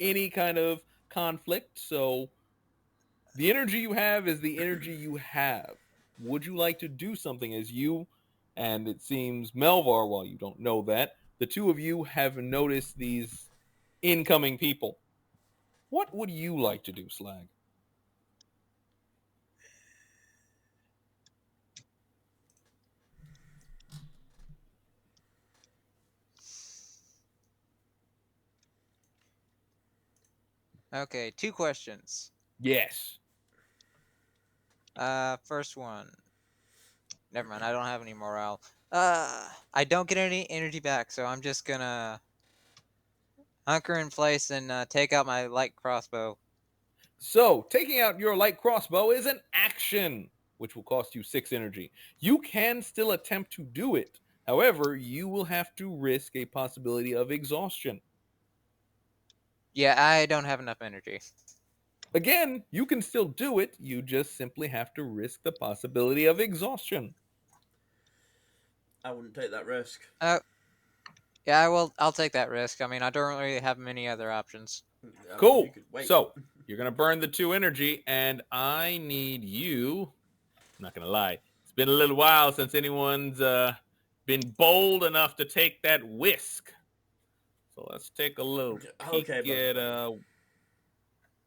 any kind of conflict, so the energy you have is the energy you have. Would you like to do something as you, and it seems Melvar, while you don't know that, the two of you have noticed these incoming people. What would you like to do, Slag? Okay, 2 questions. Yes. First one. Never mind, I don't have any morale. I don't get any energy back, so I'm just gonna hunker in place and take out my light crossbow. So, taking out your light crossbow is an action, which will cost you 6 energy. You can still attempt to do it. However, you will have to risk a possibility of exhaustion. Yeah, I don't have enough energy. Again, you can still do it. You just simply have to risk the possibility of exhaustion. I wouldn't take that risk. Yeah, I'll take that risk. I mean, I don't really have many other options. Cool. So, you're going to burn the 2 energy, and I need you. I'm not going to lie. It's been a little while since anyone's been bold enough to take that whisk. So, let's take a little peek at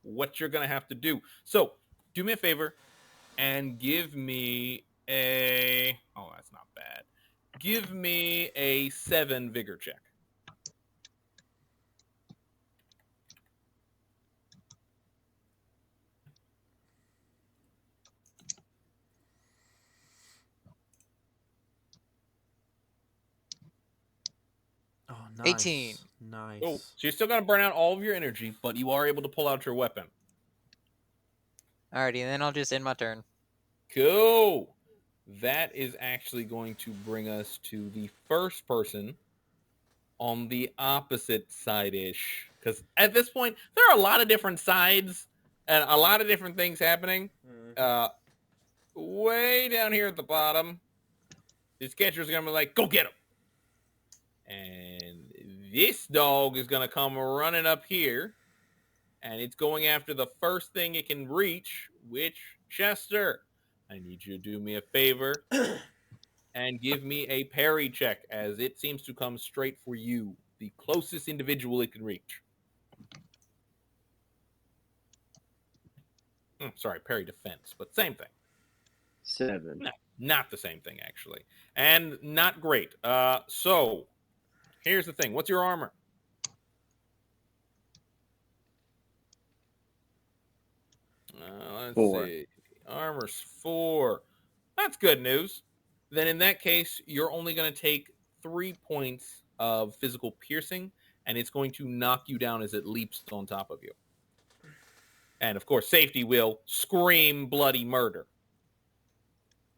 what you're going to have to do. So, do me a favor and give me a... Oh, that's not bad. Give me a 7 vigor check. Oh, nice. 18. Nice. Oh, so you're still going to burn out all of your energy, but you are able to pull out your weapon. Alrighty, then I'll just end my turn. Cool. That is actually going to bring us to the first person on the opposite side-ish. Because at this point, there are a lot of different sides and a lot of different things happening. Way down here at the bottom, this catcher's going to be like, go get him. And this dog is going to come running up here. And it's going after the first thing it can reach, which, Chester, I need you to do me a favor and give me a parry check, as it seems to come straight for you, the closest individual it can reach. Sorry, parry defense, but same thing. 7. No, not the same thing, actually. And not great. So, here's the thing. What's your armor? Let's 4. see. Armor's 4. That's good news. Then in that case, you're only going to take 3 points of physical piercing, and it's going to knock you down as it leaps on top of you. And of course, safety will scream bloody murder.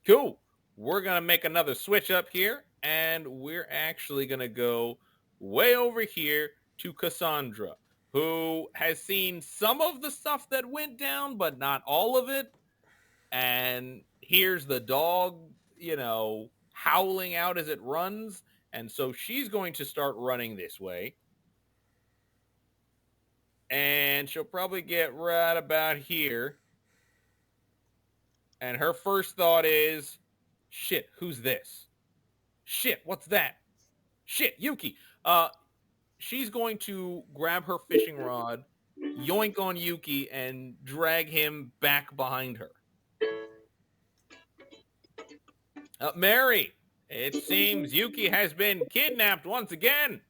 Cool. We're going to make another switch up here, and we're actually going to go way over here to Cassandra, who has seen some of the stuff that went down, but not all of it. And here's the dog, howling out as it runs. And so she's going to start running this way. And she'll probably get right about here. And her first thought is, shit, who's this? Shit, what's that? Shit, Yuki. She's going to grab her fishing rod, yoink on Yuki, and drag him back behind her. Mary, it seems Yuki has been kidnapped once again,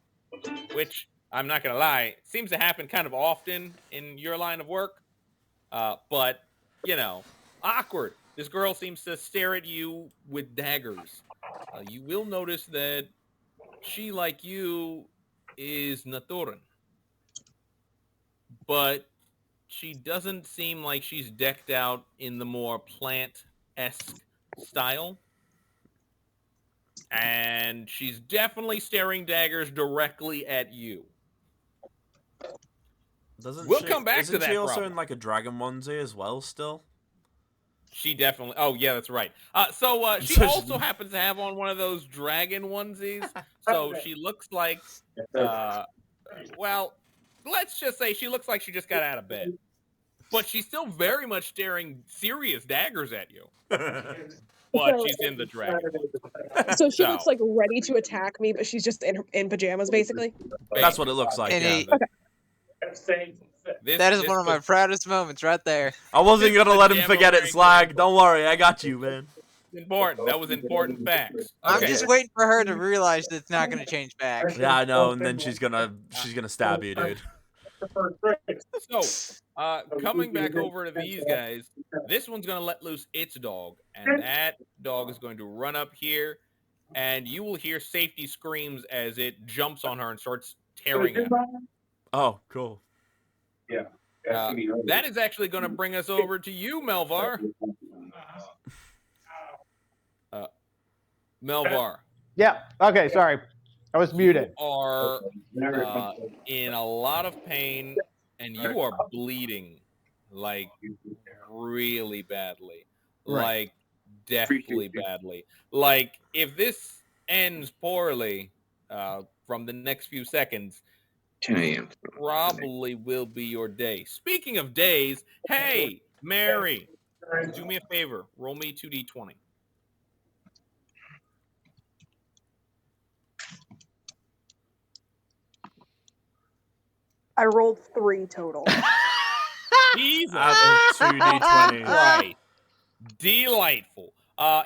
which, I'm not going to lie, seems to happen kind of often in your line of work. But, you know, awkward. This girl seems to stare at you with daggers. You will notice that she, like you, is Naturan. But she doesn't seem like she's decked out in the more plant-esque style. And she's definitely staring daggers directly at you. We'll come back to that Isn't she also problem. in like a dragon onesie as well still? She definitely... Oh, yeah, that's right. She also happens to have on one of those dragon onesies. So she looks like... well, let's just say she looks like she just got out of bed. But she's still very much staring serious daggers at you. But she's in the dragon. So she looks like ready to attack me, but she's just in pajamas, basically. That's what it looks like. Yeah. That is one of my proudest moments right there. I wasn't gonna let him forget it, Slag. Don't worry, I got you, man. Important. That was important facts. I'm just waiting for her to realize that it's not gonna change back. Yeah, I know, and then she's gonna stab you, dude. So, coming back over to these guys, this one's going to let loose its dog, and that dog is going to run up here, and you will hear safety screams as it jumps on her and starts tearing at her. Oh, cool. Yeah. That is actually going to bring us over to you, Melvar. Melvar. Yeah. Okay, sorry. I was muted. You are in a lot of pain, and you are bleeding, like, really badly. Right. Like, deathly badly. Like, if this ends poorly from the next few seconds, 10 a.m. probably will be your day. Speaking of days, hey, Mary, do me a favor. Roll me 2d20. I rolled 3 total. Jesus. 2d20. Right. Delightful.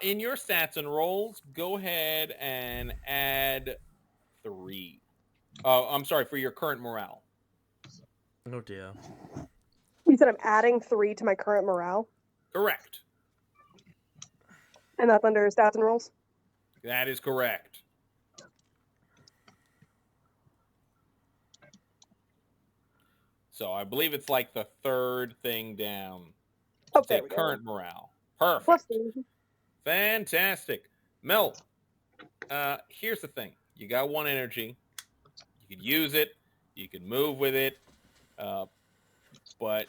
In your stats and rolls, go ahead and add 3. I'm sorry, for your current morale. Oh dear. You said I'm adding 3 to my current morale? Correct. And that's under stats and rolls? That is correct. So I believe it's like the third thing down. Oh, there we go. Current morale. Perfect. Plus Fantastic. Mel, here's the thing. You got 1 energy. You could use it. You could move with it. But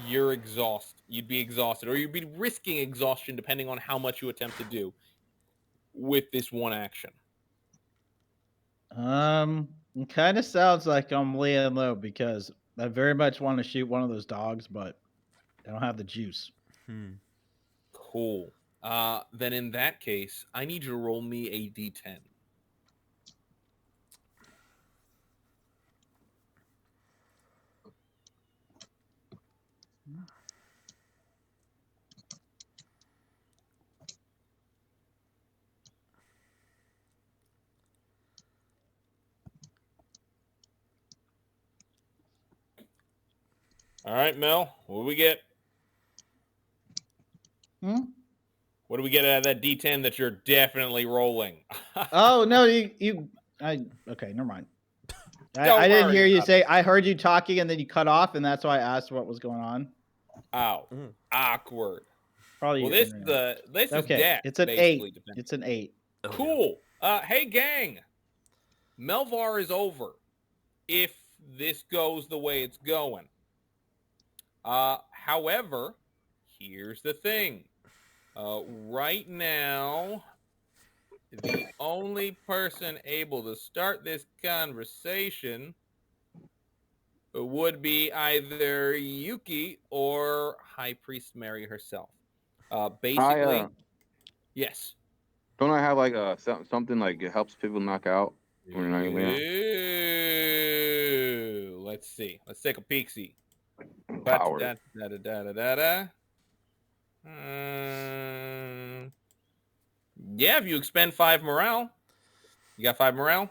you're exhausted. You'd be exhausted. Or you'd be risking exhaustion depending on how much you attempt to do with this 1 action. It kind of sounds like I'm laying low because I very much want to shoot one of those dogs, but I don't have the juice. Cool. Then in that case, I need you to roll me a d10. All right, Mel, what do we get? What do we get out of that D10 that you're definitely rolling? Oh, no, okay, never mind. I didn't hear you say, I heard you talking and then you cut off, and that's why I asked what was going on. Oh, awkward. Probably. Well, this is death. It's an 8. It's an 8. Cool. Hey, gang. Melvar is over. If this goes the way it's going. However, here's the thing. Right now, the only person able to start this conversation would be either Yuki or High Priest Mary herself. Basically, yes. Don't I have like something like it helps people knock out? Ooh, let's see. Let's take a peek-see. Power. Yeah, if you expend 5 morale. You got 5 morale?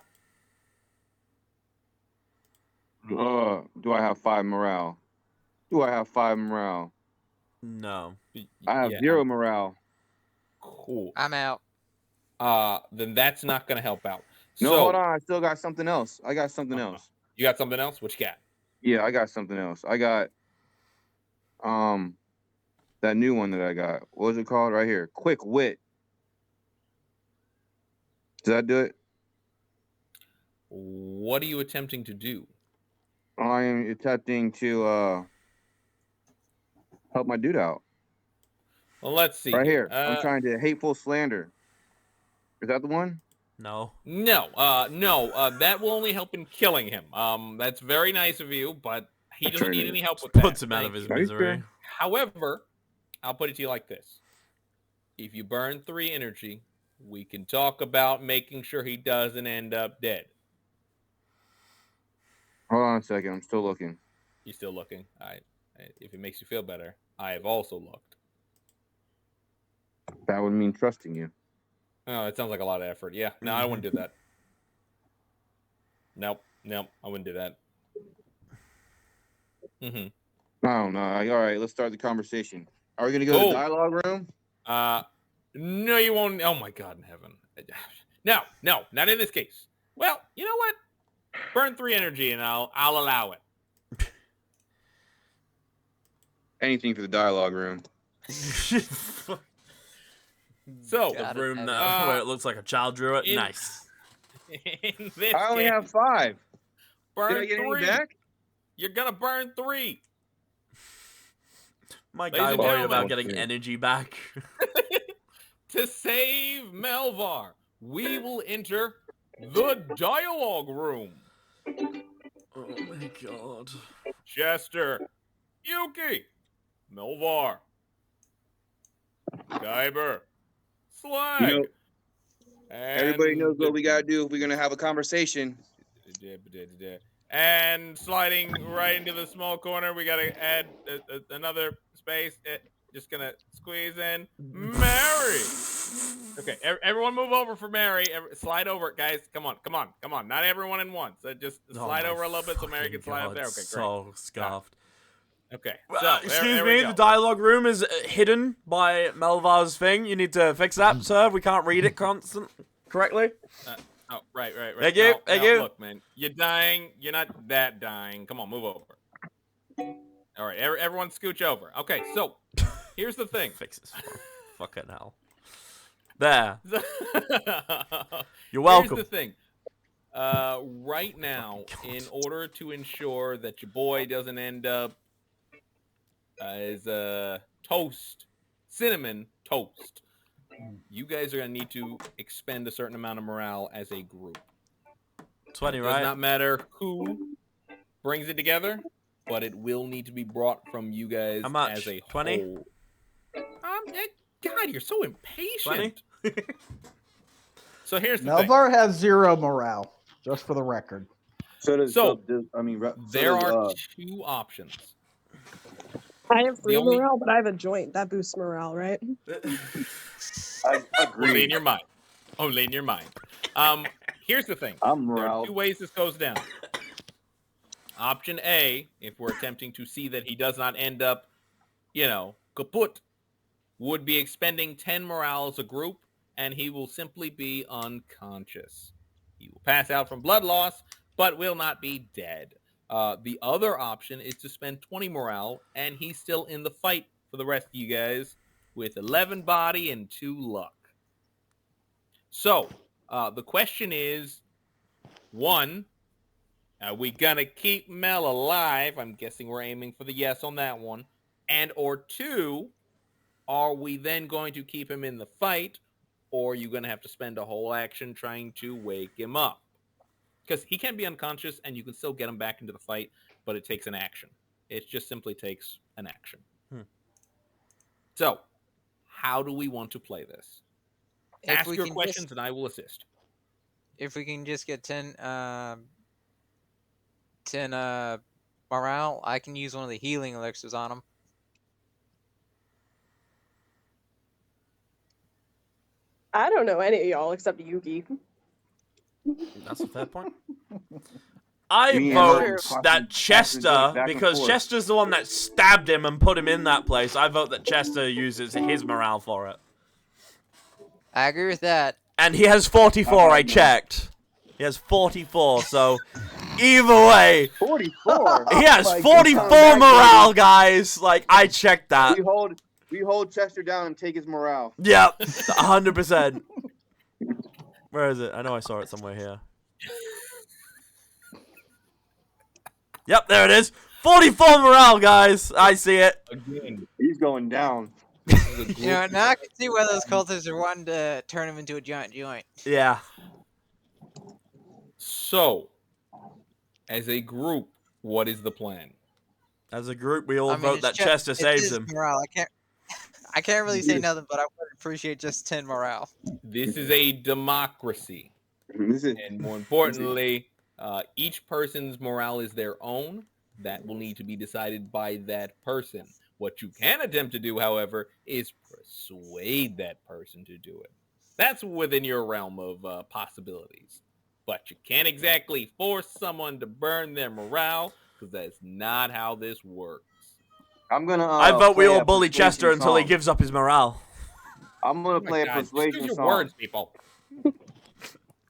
Do I have 5 morale? Do I have 5 morale? No. I have 0 morale. Cool. I'm out. Then that's not going to help out. No, So, hold on. I still got something else. I got something else. You got something else? What you got? Yeah, I got something else. I got that new one that I got. What was it called? Right here. Quick Wit. Does that do it? What are you attempting to do? I am attempting to help my dude out. Well, let's see. Right here. I'm trying to hateful slander. Is that the one? No. No. That will only help in killing him. That's very nice of you, but he doesn't need any help with that. Puts him out of his misery. However, I'll put it to you like this. If you burn 3 energy, we can talk about making sure he doesn't end up dead. Hold on a second. I'm still looking. You're still looking? If it makes you feel better, I have also looked. That would mean trusting you. Oh, it sounds like a lot of effort. Yeah. No, I wouldn't do that. Nope. I wouldn't do that. No. All right, let's start the conversation. Are we going to go to the dialogue room? No, you won't. Oh, my God in heaven. No, not in this case. Well, you know what? Burn 3 energy and I'll allow it. Anything for the dialogue room. So, the room where it looks like a child drew it. Nice. In this I only have 5. Burn Did I get 3. any back? You're going to burn 3. My guy worried about getting energy back. To save Melvar, we will enter the dialogue room. Oh my God. Chester, Yuki, Melvar, Kyber, Slag. Everybody knows what we gotta do if we're gonna have a conversation. And sliding right into the small corner, we gotta add another space. Just gonna squeeze in Mary. Okay, everyone move over for Mary. Slide over it, guys. Come on. Not everyone in once. Just slide over a little bit so Mary can slide up there. Okay, great. So scuffed. Okay, so excuse me, the dialogue room is hidden by Melvar's thing. You need to fix that, sir. We can't read it correctly. Oh, right. Thank you. Look, man, you're dying. You're not that dying. Come on, move over. All right, everyone scooch over. Okay, so here's the thing. Fix this. Fucking hell. There. You're welcome. Here's the thing. Right now, in order to ensure that your boy doesn't end up as a cinnamon toast, you guys are going to need to expend a certain amount of morale as a group. 20, It right? does not matter who brings it together, but it will need to be brought from you guys as a 20? whole. God, you're so impatient. 20? So here's the Melvar has 0 morale, just for the record. there are 2 options. I have 3 morale, but I have a joint. That boosts morale, right? I agree. Only in your mind. Here's the thing. There are 2 ways this goes down. Option A, if we're attempting to see that he does not end up, kaput, would be expending 10 morale as a group, and he will simply be unconscious. He will pass out from blood loss, but will not be dead. The other option is to spend 20 morale, and he's still in the fight for the rest of you guys with 11 body and 2 luck. So, the question is, 1, are we gonna keep Mel alive? I'm guessing we're aiming for the yes on that one. And or 2, are we then going to keep him in the fight, or you're going to have to spend a whole action trying to wake him up. Because he can be unconscious, and you can still get him back into the fight, but it takes an action. It just simply takes an action. So, how do we want to play this? Ask your questions, and I will assist. If we can just get 10 morale, I can use one of the healing elixirs on him. I don't know any of y'all except Yugi. That's a fair point. I vote that Chester, because Chester's the one that stabbed him and put him in that place. I vote that Chester uses his morale for it. I agree with that. And he has 44, I checked. He has 44, so either way. 44? He has 44 morale, guys. Like, I checked that. We hold Chester down and take his morale. Yep, 100%. Where is it? I know I saw it somewhere here. Yep, there it is. 44 morale, guys. I see it. Again, he's going down. You know, now I can see why those cultists are wanting to turn him into a giant joint. Yeah. So, as a group, what is the plan? As a group, we all vote that Chester saves him. Morale. I can't really say nothing, but I would appreciate just 10 morale. This is a democracy. And more importantly, each person's morale is their own. That will need to be decided by that person. What you can attempt to do, however, is persuade that person to do it. That's within your realm of possibilities. But you can't exactly force someone to burn their morale, because that's not how this works. I'm gonna. I vote we all bully Chester until he gives up his morale. I'm gonna play a persuasion song. Words, people.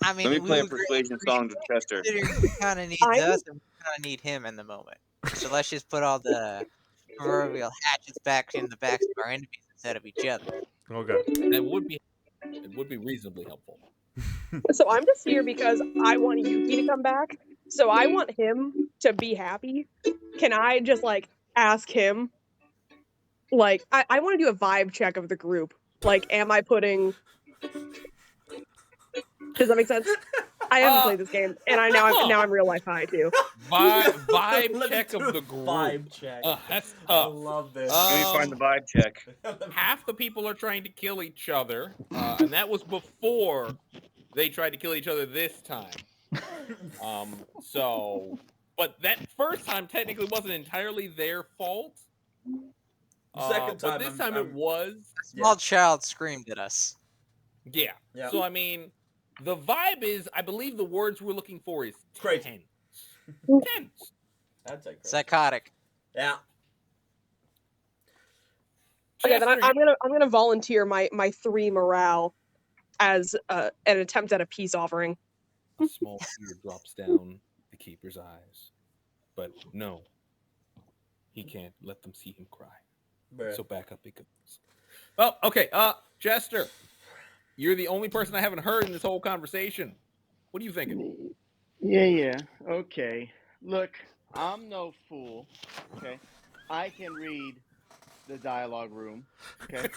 I mean, let me play a persuasion song to Chester. He kind of needs us, and we kind of need him in the moment. So let's just put all the proverbial hatchets back in the backs of our enemies instead of each other. Okay. It would be reasonably helpful. So I'm just here because I want Yuki to come back. So I want him to be happy. Can I just like ask him? Like I want to do a vibe check of the group. Like, am I putting? Does that make sense? I haven't played this game, and now I'm real life high too. Vibe check of the group. Vibe check. That's tough. I love this. Let me find the vibe check. Half the people are trying to kill each other, and that was before they tried to kill each other this time. But that first time technically wasn't entirely their fault. Second time, but this time it was. A small child screamed at us. Yeah. So I mean, the vibe is, I believe the words we're looking for is tense. Tense. That's like psychotic. Yeah. Okay, then I'm gonna volunteer my 3 morale as an attempt at a peace offering. A small tear drops down the keeper's eyes, but no, he can't let them see him cry. Bruh. So back up he goes. Oh, okay. Jester, you're the only person I haven't heard in this whole conversation. What are you thinking? Yeah. Okay. Look, I'm no fool. Okay. I can read the dialogue room. Okay.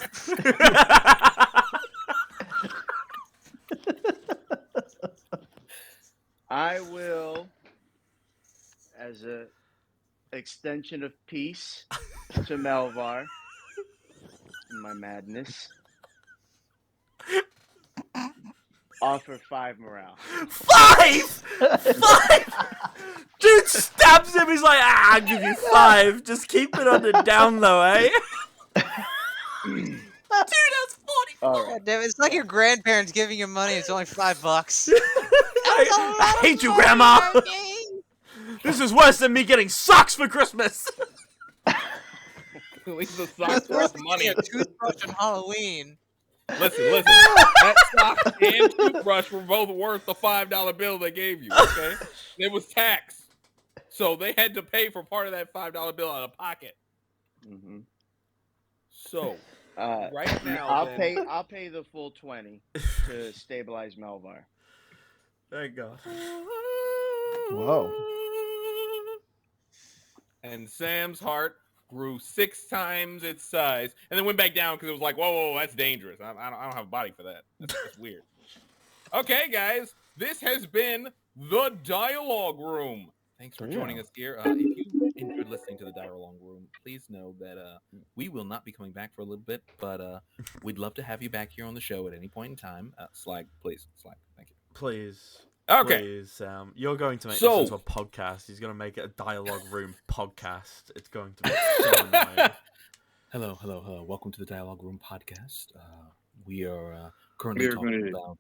I will, as a extension of peace to Melvar, in my madness, offer 5 morale. 5! Dude stabs him. He's like, I'll give you 5. Just keep it on the down low, eh? Dude, that's 44. Right. It's like your grandparents giving you money. It's only $5. I hate you, Grandma. This is worse than me getting socks for Christmas. At least the socks worth money. A toothbrush on Halloween. Listen. That sock and toothbrush were both worth the $5 bill they gave you, okay? It was tax. So they had to pay for part of that $5 bill out of pocket. Mm-hmm. So, right now... I'll pay the full 20 to stabilize Melvar. There you go. Whoa. And Sam's heart grew 6 times its size, and then went back down because it was like, whoa, that's dangerous. I don't have a body for that. That's weird. Okay, guys, this has been the Dialogue Room. Thanks for joining us here. If you enjoyed listening to the Dialogue Room, please know that we will not be coming back for a little bit, but we'd love to have you back here on the show at any point in time. Slag, please. Slag, thank you. Please. Okay. Please, Sam. You're going to make this into a podcast. He's going to make it a Dialogue Room podcast. It's going to be so annoying. Hello. Welcome to the Dialogue Room podcast. We are currently talking about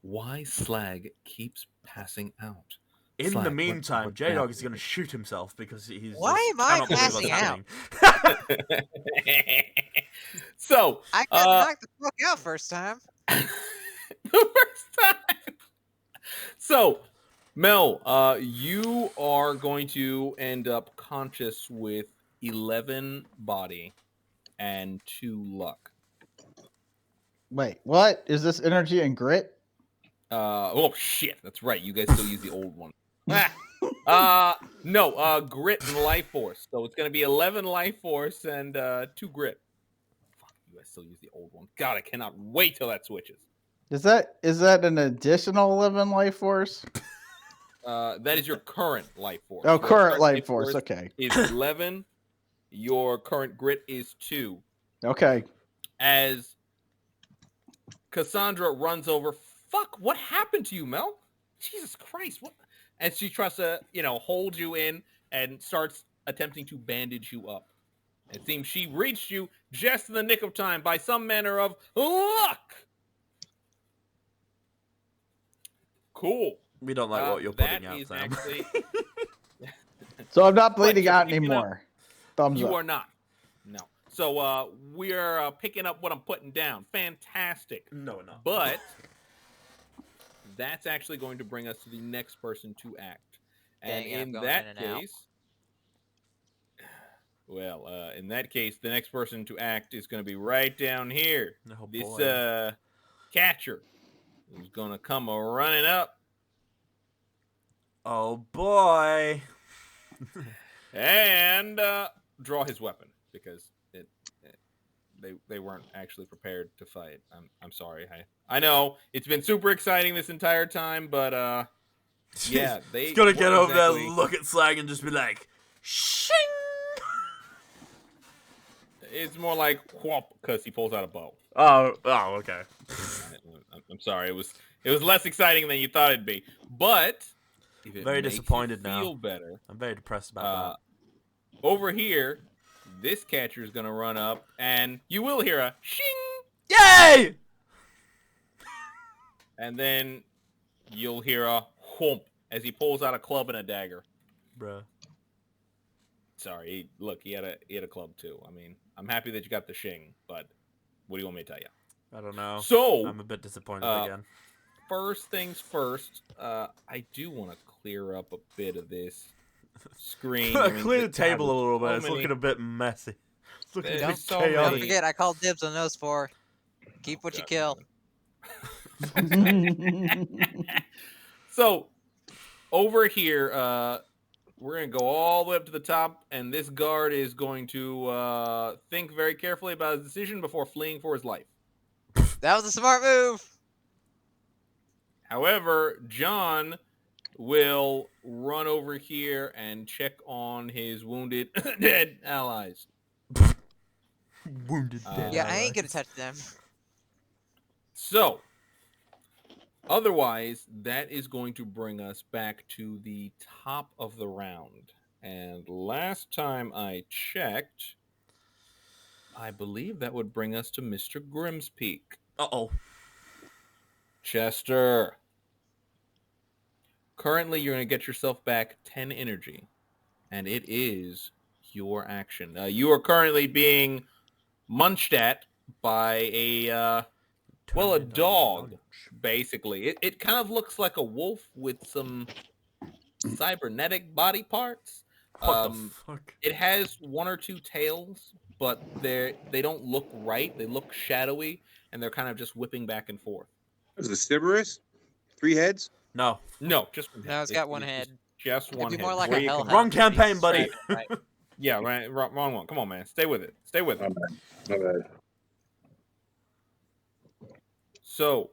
why Slag keeps passing out. In Slag, the meantime, J-Dog is going to shoot himself because he's Why am I passing out? So I got knocked the fuck out first time. The first time. So, Mel, you are going to end up conscious with 11 body and 2 luck. Wait, what? Is this energy and grit? Oh shit, that's right. You guys still use the old one. No, grit and life force. So it's gonna be 11 life force and 2 grit. Fuck, you guys still use the old one. God, I cannot wait till that switches. Is that an additional 11 life force? That is your current life force. Oh, Your current life force. Okay. Is 11. Your current grit is 2. Okay. As Cassandra runs over, fuck, what happened to you, Mel? Jesus Christ, what? And she tries to, hold you in and starts attempting to bandage you up. It seems she reached you just in the nick of time by some manner of luck. Cool. We don't like what you're putting out, Sam. Actually... So I'm not bleeding out anymore. Thumbs up. You are not. No. So we're picking up what I'm putting down. Fantastic. No, we're not. But that's actually going to bring us to the next person to act. And in that case, in that case, the next person to act is going to be right down here. Oh, this catcher who's going to come running up. Oh, boy. And draw his weapon because they weren't actually prepared to fight. I'm sorry. I know it's been super exciting this entire time, but yeah, He's gonna get over there, look at Slag, and just be like, "Shing." It's more like whomp because he pulls out a bow. Oh, okay. I'm sorry. It was less exciting than you thought it'd be, but if it very makes disappointed you now. Feel better. I'm very depressed about that. Over here, this catcher is gonna run up, and you will hear a shing. Yay! And then you'll hear a whomp as he pulls out a club and a dagger. Bruh. Sorry, he had a club too. I mean, I'm happy that you got the shing, but what do you want me to tell you? I don't know. So I'm a bit disappointed again. First things first, I do want to clear up a bit of this screen. Clear the table a little bit. It's looking a bit messy. It's looking a bit chaotic. Don't forget, I called dibs on those 4. Keep what you kill. So, over here, we're going to go all the way up to the top, and this guard is going to think very carefully about his decision before fleeing for his life. That was a smart move. However, John will run over here and check on his wounded dead allies. Wounded dead Yeah, I ain't going to touch them. So, otherwise, that is going to bring us back to the top of the round. And last time I checked, I believe that would bring us to Mr. Grimspeak. Uh-oh. Chester. Currently, you're going to get yourself back 10 energy. And it is your action. You are currently being munched at by a dog, basically. It kind of looks like a wolf with some cybernetic body parts. What the fuck? It has 1 or 2 tails, but they don't look right. They look shadowy, and they're kind of just whipping back and forth. Is it Cerberus? 3 heads? No, just one head. No, it's got 1 head. Just one It'd be head. more like a hellhound. Wrong campaign, buddy. Yeah, right, wrong one. Come on, man. Stay with it. Stay with it. My bad. So,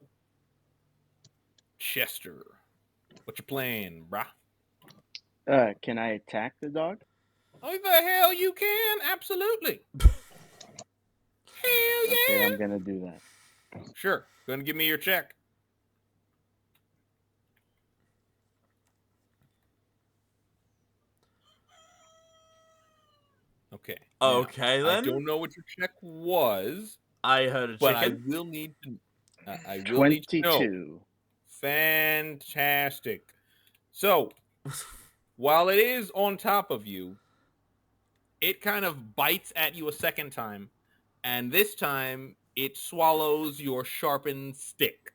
Chester, what you playing, brah? Can I attack the dog? Oh, the hell you can. Absolutely. Hell yeah. Okay, I'm going to do that. Sure. Go ahead and give me your check. Okay. Okay, now, then. I don't know what your check was. I heard a but I chicken. will need to. I will need to know. 22. Fantastic. So, while it is on top of you, it kind of bites at you a second time, and this time it swallows your sharpened stick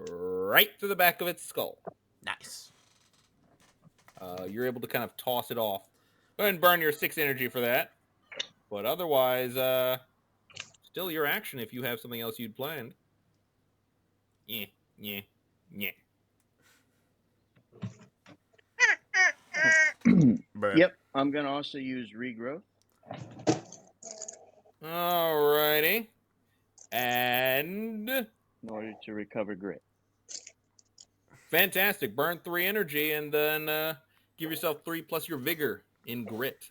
right through the back of its skull. Nice. You're able to kind of toss it off. Go ahead and burn your 6 energy for that. But otherwise, still your action if you have something else you'd planned. Yeah. Yep, I'm going to also use regrowth. Alrighty. And in order to recover grit. Fantastic. Burn 3 energy and then give yourself 3 plus your vigor in grit.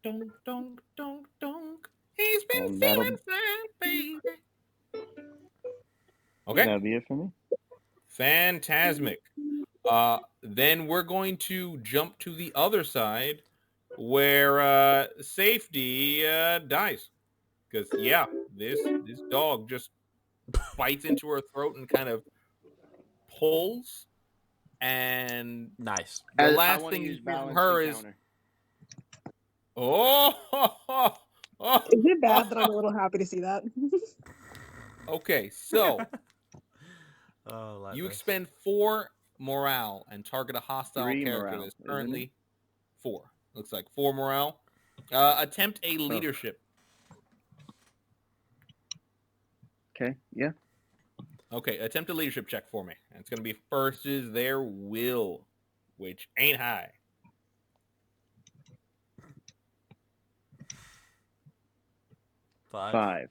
Donk, donk, donk, donk. He's been And feeling fine, baby. Okay. That'll be it for me. Fantastic. Then we're going to jump to the other side where Safety dies. Because, yeah, this dog just bites into her throat and kind of pulls. And nice. The last thing you hear from her is, oh. Is it bad that I'm a little happy to see that? Okay, so like you this. expend 4 morale and target a hostile 3 character morale, that's isn't currently 4. Looks like 4 morale. Attempt a leadership. Okay, yeah. Okay, attempt a leadership check for me. And it's going to be versus their will, which ain't high. Five.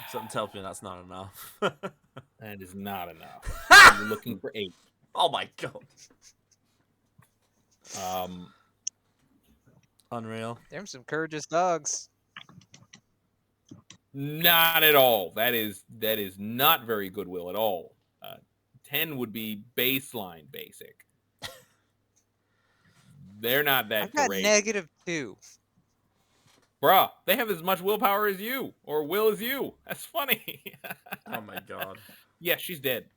Something tells me that's not enough. That is not enough. You're looking for 8. Oh my god. Unreal. There's some courageous dogs. Not at all. That is not very goodwill at all. 10 would be baseline basic. They're not that I've got great. -2. Bruh, they have as much willpower as you, or will as you. That's funny. Oh my god. Yeah, she's dead.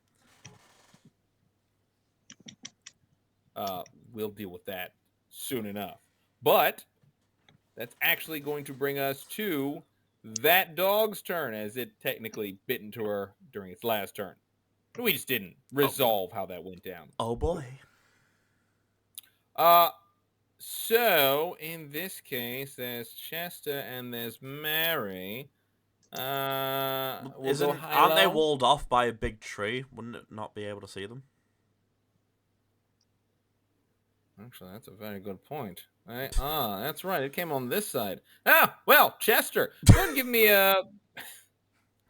We'll deal with that soon enough. But that's actually going to bring us to that dog's turn, as it technically bit into her during its last turn. We just didn't resolve how that went down. Oh boy. So in this case, there's Chester and there's Mary. Aren't they walled off by a big tree? Wouldn't it not be able to see them? Actually, that's a very good point. That's right. It came on this side. Well, Chester, go ahead and give me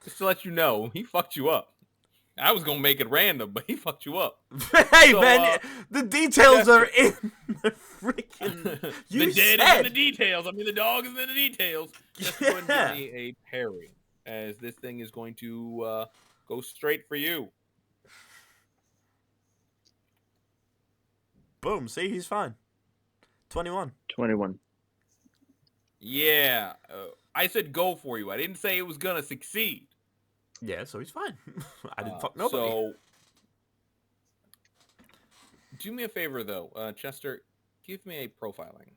just to let you know, he fucked you up. I was gonna make it random, but he fucked you up. Hey, so, man, the details Chester, are in the freaking. The dead is in the details. I mean, the dog is in the details. Just go ahead and give me a parry, as this thing is going to go straight for you. Boom. See, he's fine. 21. 21. Yeah. I said go for you. I didn't say it was going to succeed. Yeah, so he's fine. I didn't fuck nobody. So, do me a favor, though. Chester, give me a profiling.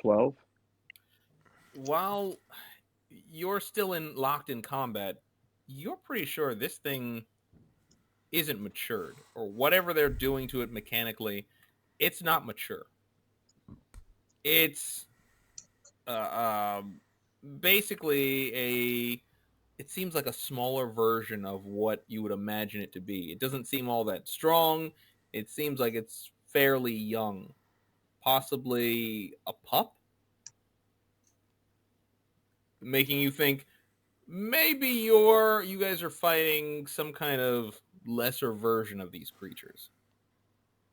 $12. While you're still locked in combat, you're pretty sure this thing isn't matured, or whatever they're doing to it mechanically, it's not mature. It's basically it seems like a smaller version of what you would imagine it to be. It doesn't seem all that strong. It seems like it's fairly young, possibly a pup, making you think maybe you guys are fighting some kind of lesser version of these creatures.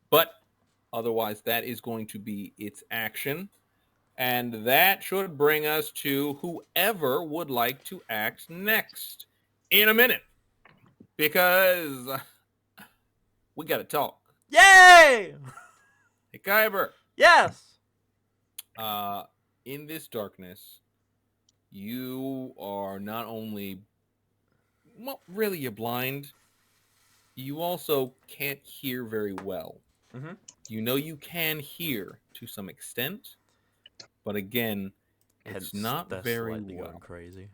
But otherwise, that is going to be its action. And that should bring us to whoever would like to act next in a minute. Because we got to talk. Yay! Hey, Kyber. Yes! In this darkness, you are not only... Well, really, you're blind. You also can't hear very well. Mm-hmm. You know you can hear to some extent, but again, it's not very well. Going crazy.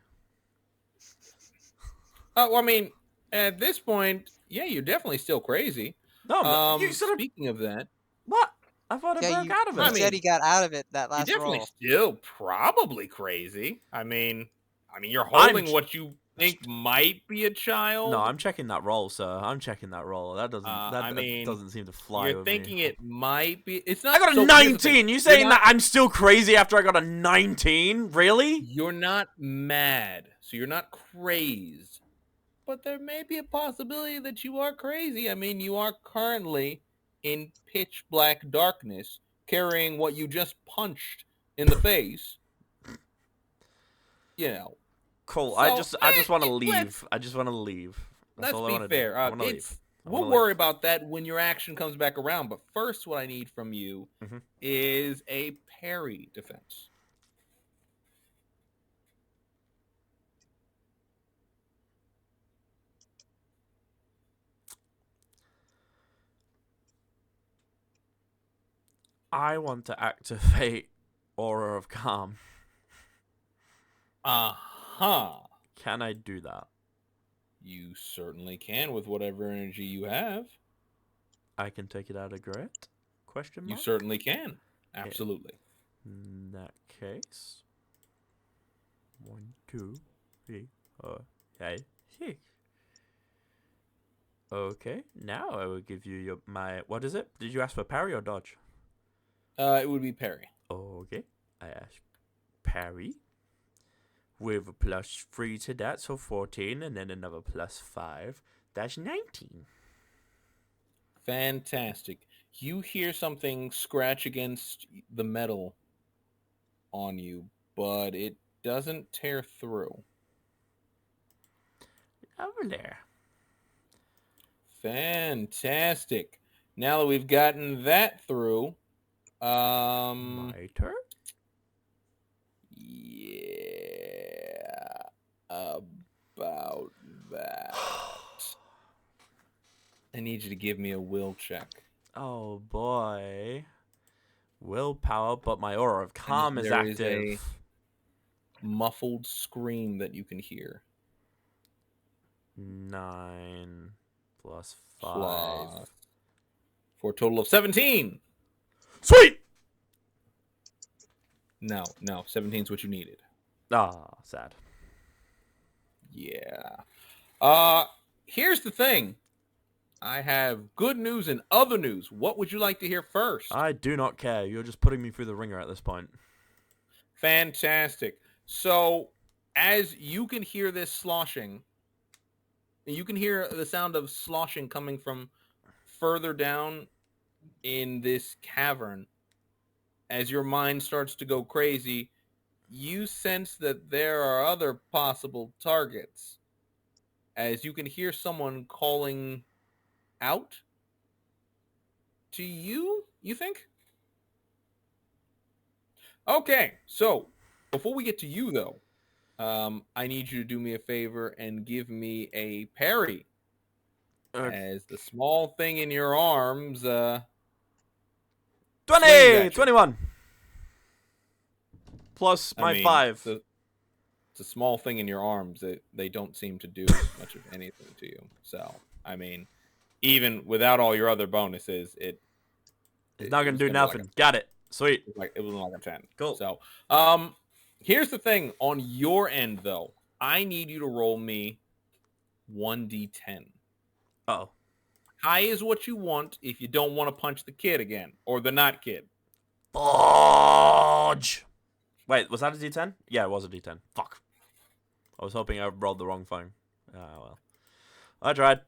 Well, I mean, at this point, yeah, you're definitely still crazy. No, you said speaking of that, what? I thought I broke out of it. You said he got out of it that last you're definitely roll. still probably crazy. I mean, you're holding what you think might be a child. No, I'm checking that roll, sir. I'm checking that roll. That doesn't. That doesn't seem to fly. You're thinking it might be. It's not. I got a 19. You saying that I'm still crazy after I got a 19? Really? You're not mad, so you're not crazed. But there may be a possibility that you are crazy. I mean, you are currently in pitch black darkness, carrying what you just punched in the face. You know. Cool. So, I just want to leave. I just want to leave. That's let's all I be fair. We'll worry about that when your action comes back around. But first, what I need from you is a parry defense. I want to activate Aura of Calm. Can I do that? You certainly can with whatever energy you have. I can take it out of grit? Question mark? You certainly can. Absolutely. In that case, 1, 2, 3, 4, 5, 6. Okay, now I will give you my... What is it? Did you ask for parry or dodge? It would be parry. Okay, I asked parry. With a +3 to that, so 14, and then another +5. That's 19. Fantastic. You hear something scratch against the metal on you, but it doesn't tear through. Over there. Fantastic. Now that we've gotten that through, my turn? Yeah, about that. I need you to give me a will check. Oh boy. Willpower, but my Aura of Calm is active. There is a muffled scream that you can hear. 9 plus 5. For a total of 17. Sweet! No, 17 is what you needed. Ah, sad. Yeah. Here's the thing. I have good news and other news. What would you like to hear first? I do not care. You're just putting me through the ringer at this point. Fantastic. So, as you can hear this sloshing, you can hear the sound of sloshing coming from further down in this cavern. As your mind starts to go crazy, you sense that there are other possible targets. As you can hear someone calling out to you, you think? Okay, so before we get to you, though, I need you to do me a favor and give me a parry. As the small thing in your arms, 20! 21! Plus my 5. It's a small thing in your arms. They don't seem to do much of anything to you. So, I mean, even without all your other bonuses, it's not going to do nothing. Got it. Sweet. It was like a 10. Cool. So, Here's the thing. On your end, though, I need you to roll me 1d10. Oh. High is what you want if you don't want to punch the kid again. Or the not kid. Fudge! Wait, was that a D10? Yeah, it was a D10. Fuck. I was hoping I rolled the wrong thing. Ah, well. I tried. I'm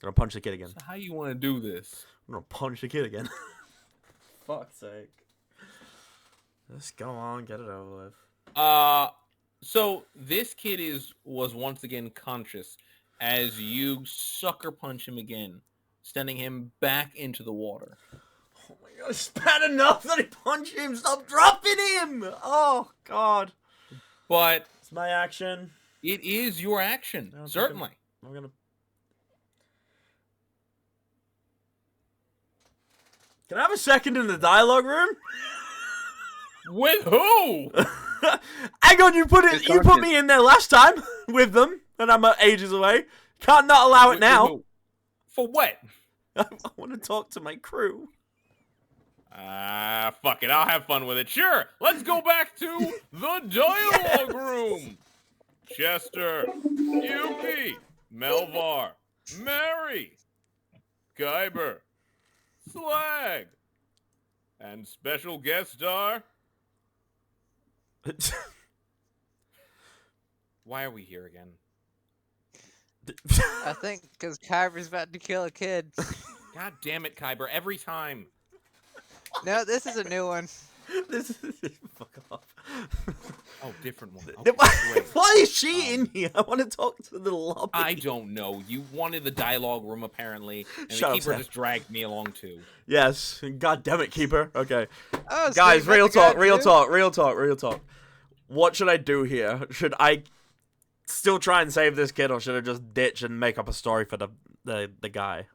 gonna punch the kid again. So how you want to do this? I'm gonna punch the kid again. Fuck's sake. Just go on, get it over with. So this kid was once again conscious as you sucker punch him again, sending him back into the water. Oh my god, it's bad enough that I punch him. Stop dropping him! Oh god. But it's my action. It is your action, certainly. I'm gonna. Can I have a second in the dialogue room? With who? Hang on, you put me in there last time with them, and I'm ages away. Can't not allow it now. For what? I want to talk to my crew. Fuck it. I'll have fun with it. Sure. Let's go back to the dialogue room. Chester, Yuki, Melvar, Mary, Kyber, Slag, and special guest star. Why are we here again? I think because Kyber's about to kill a kid. God damn it, Kyber! Every time. No, this is a new one. This is fuck off. Oh, different one. Okay, why is she in here? I want to talk to the lobby. I don't know. You wanted the dialogue room apparently, and Shut the up, keeper Sam. just dragged me along too. Yes. God damn it, keeper. Okay. Oh, guys, so real talk. What should I do here? Should I still try and save this kid, or should I just ditch and make up a story for the guy?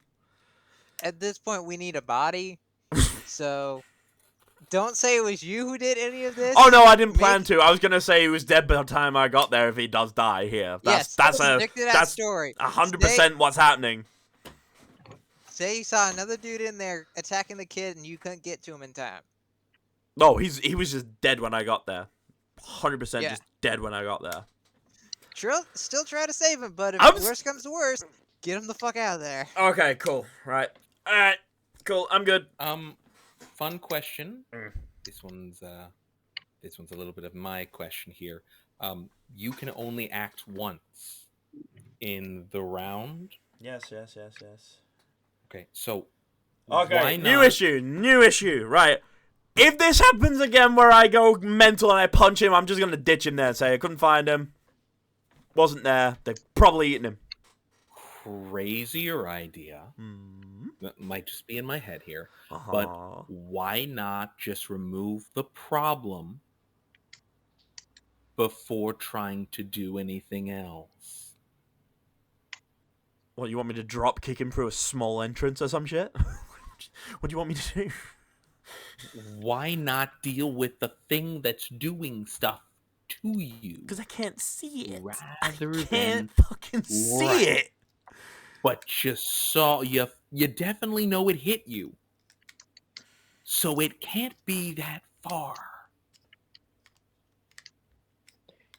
At this point, we need a body. So, don't say it was you who did any of this. Oh no, I didn't plan to. I was gonna say he was dead by the time I got there. If he does die here, that's stick to that story. 100% what's happening. Say you saw another dude in there attacking the kid, and you couldn't get to him in time. No, he was just dead when I got there. 100% just dead when I got there. Still try to save him, but if worse comes to worse, get him the fuck out of there. Okay, cool. Right. All right. Cool. I'm good. Fun question. This one's a little bit of my question here. You can only act once in the round. Yes. Okay, so okay, why not... new issue. Right. If this happens again where I go mental and I punch him, I'm just gonna ditch him there and say I couldn't find him. Wasn't there. They've probably eaten him. Crazier idea. That might just be in my head here. But why not just remove the problem before trying to do anything else? What, you want me to drop kick him through a small entrance or some shit? What do you want me to do? Why not deal with the thing that's doing stuff to you? Because I can't see it. I can't fucking see it. But you definitely know it hit you. So it can't be that far.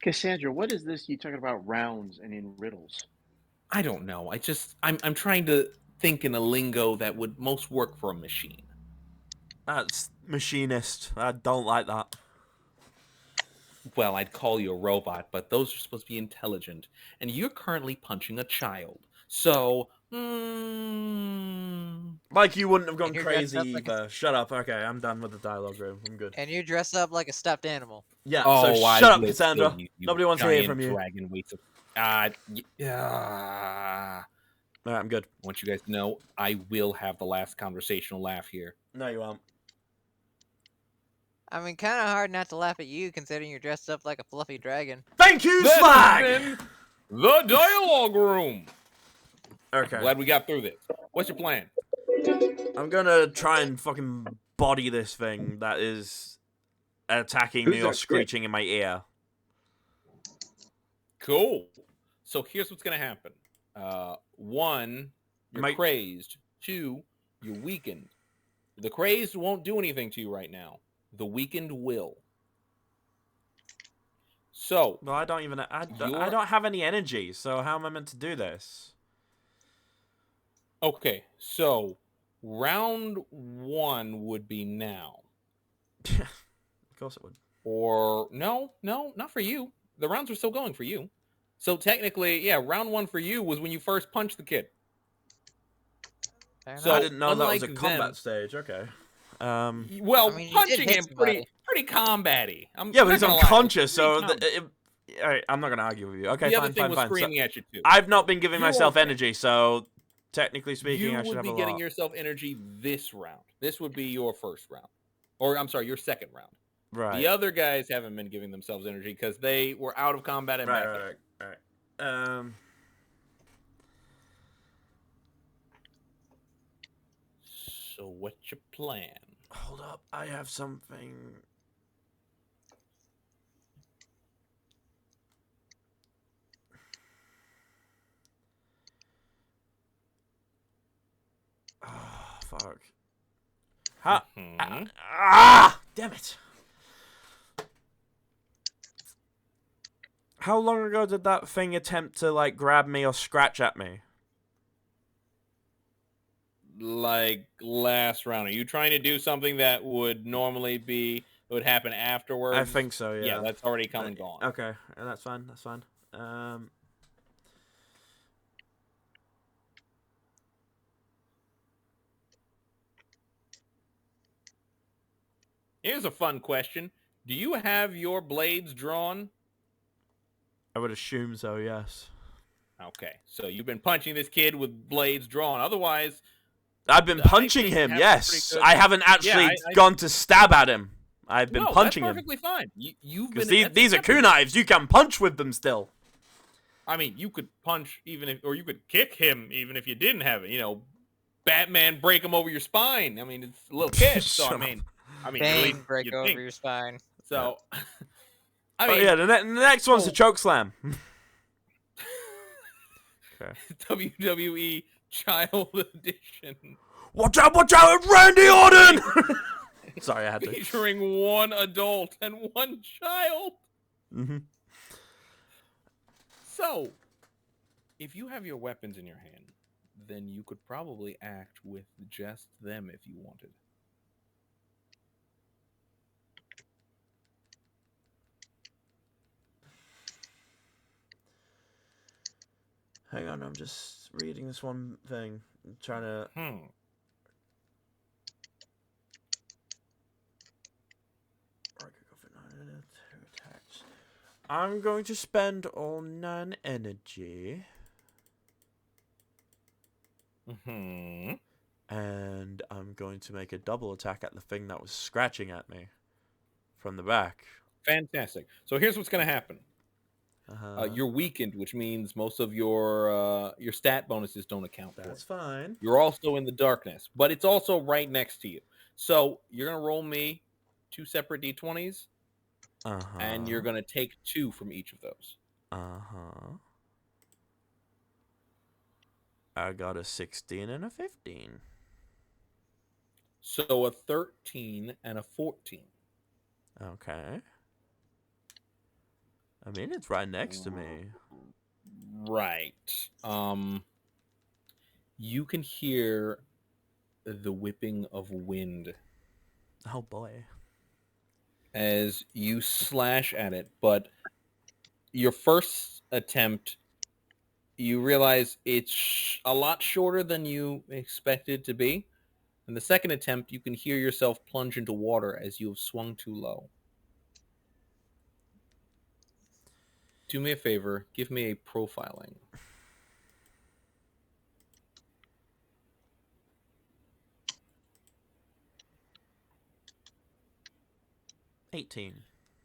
Cassandra, what is this you talking about rounds and in riddles? I don't know. I'm trying to think in a lingo that would most work for a machine. That's machinist. I don't like that. Well, I'd call you a robot, but those are supposed to be intelligent. And you're currently punching a child. So, like you wouldn't have gone crazy either. Shut up. Okay, I'm done with the dialogue room. I'm good. And you dress up like a stuffed animal. Yeah, so shut up, Cassandra. Nobody wants to hear from you. Dragon waits of... Alright, I'm good. I want you guys to know I will have the last conversational laugh here. No, you won't. I mean, kind of hard not to laugh at you, considering you're dressed up like a fluffy dragon. Thank you, Slag! The dialogue room! Okay. Glad we got through this. What's your plan? I'm gonna try and fucking body this thing that is attacking me or screeching in my ear. Cool. So here's what's gonna happen. 1, you're crazed. 2, you're weakened. The crazed won't do anything to you right now. The weakened will. So, well, I don't have any energy, so how am I meant to do this? Okay, so round 1 would be now. Of course it would. Or no, not for you. The rounds are still going for you. So technically, yeah, round 1 for you was when you first punched the kid. Fair So I enough. didn't know that was a unlike combat them, stage. Okay. well, I mean, you did punching hit him somebody. pretty combat-y. Yeah, but not he's gonna lie, unconscious, it's pretty so combat. all right, I'm not gonna argue with you. Okay, The other fine, thing was fine. So, screaming at you too. I've not So been giving you're myself okay. energy, so technically speaking, You I should would have be a getting lot. yourself energy this round. This would be your first round. Or, I'm sorry, your second round. Right. The other guys haven't been giving themselves energy because they were out of combat and back in. Right. So what's your plan? Hold up, I have something. Oh, fuck. Damn it. How long ago did that thing attempt to, like, grab me or scratch at me? Like last round. Are you trying to do something that would normally would happen afterwards? I think so, yeah. Yeah, that's already come and gone. Okay, that's fine, Here's a fun question. Do you have your blades drawn? I would assume so, yes. Okay, so you've been punching this kid with blades drawn. Otherwise, I've been punching him, yes. I haven't actually gone to stab at him. I've been punching him. that's perfectly fine. You've Because been these are kunais. You can punch with them still. I mean, you could punch or you could kick him even if you didn't have it. You know, Batman break him over your spine. I mean, it's a little kid, so I mean, Bang, break over your spine. So, I mean, yeah, the next one's a choke slam. Okay. WWE Child Edition. Watch out, Randy Orton! Sorry, I had to. Featuring 1 adult and 1 child. Mm-hmm. So, if you have your weapons in your hand, then you could probably act with just them if you wanted. Hang on, I'm just reading this one thing. I'm trying to... I'm going to spend all 9 energy. And I'm going to make a double attack at the thing that was scratching at me from the back. Fantastic. So here's what's going to happen. You're weakened, which means most of your stat bonuses don't account for it. That's fine. You're also in the darkness, but it's also right next to you. So you're going to roll me 2 separate d20s. And you're going to take 2 from each of those. I got a 16 and a 15. So a 13 and a 14. Okay. I mean, it's right next to me. Right. You can hear the whipping of wind. Oh, boy. As you slash at it, but your first attempt, you realize it's a lot shorter than you expected to be. And the second attempt, you can hear yourself plunge into water as you have swung too low. Do me a favor, give me a profiling.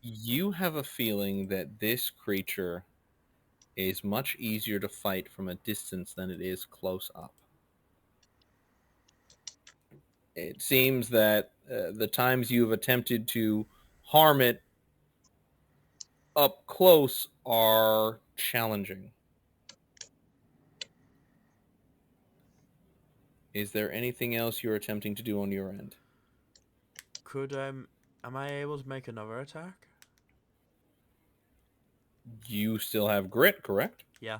You have a feeling that this creature is much easier to fight from a distance than it is close up. It seems that the times you have attempted to harm it up close are challenging. Is there anything else you're attempting to do on your end? Am I able to make another attack? You still have grit, correct? Yeah.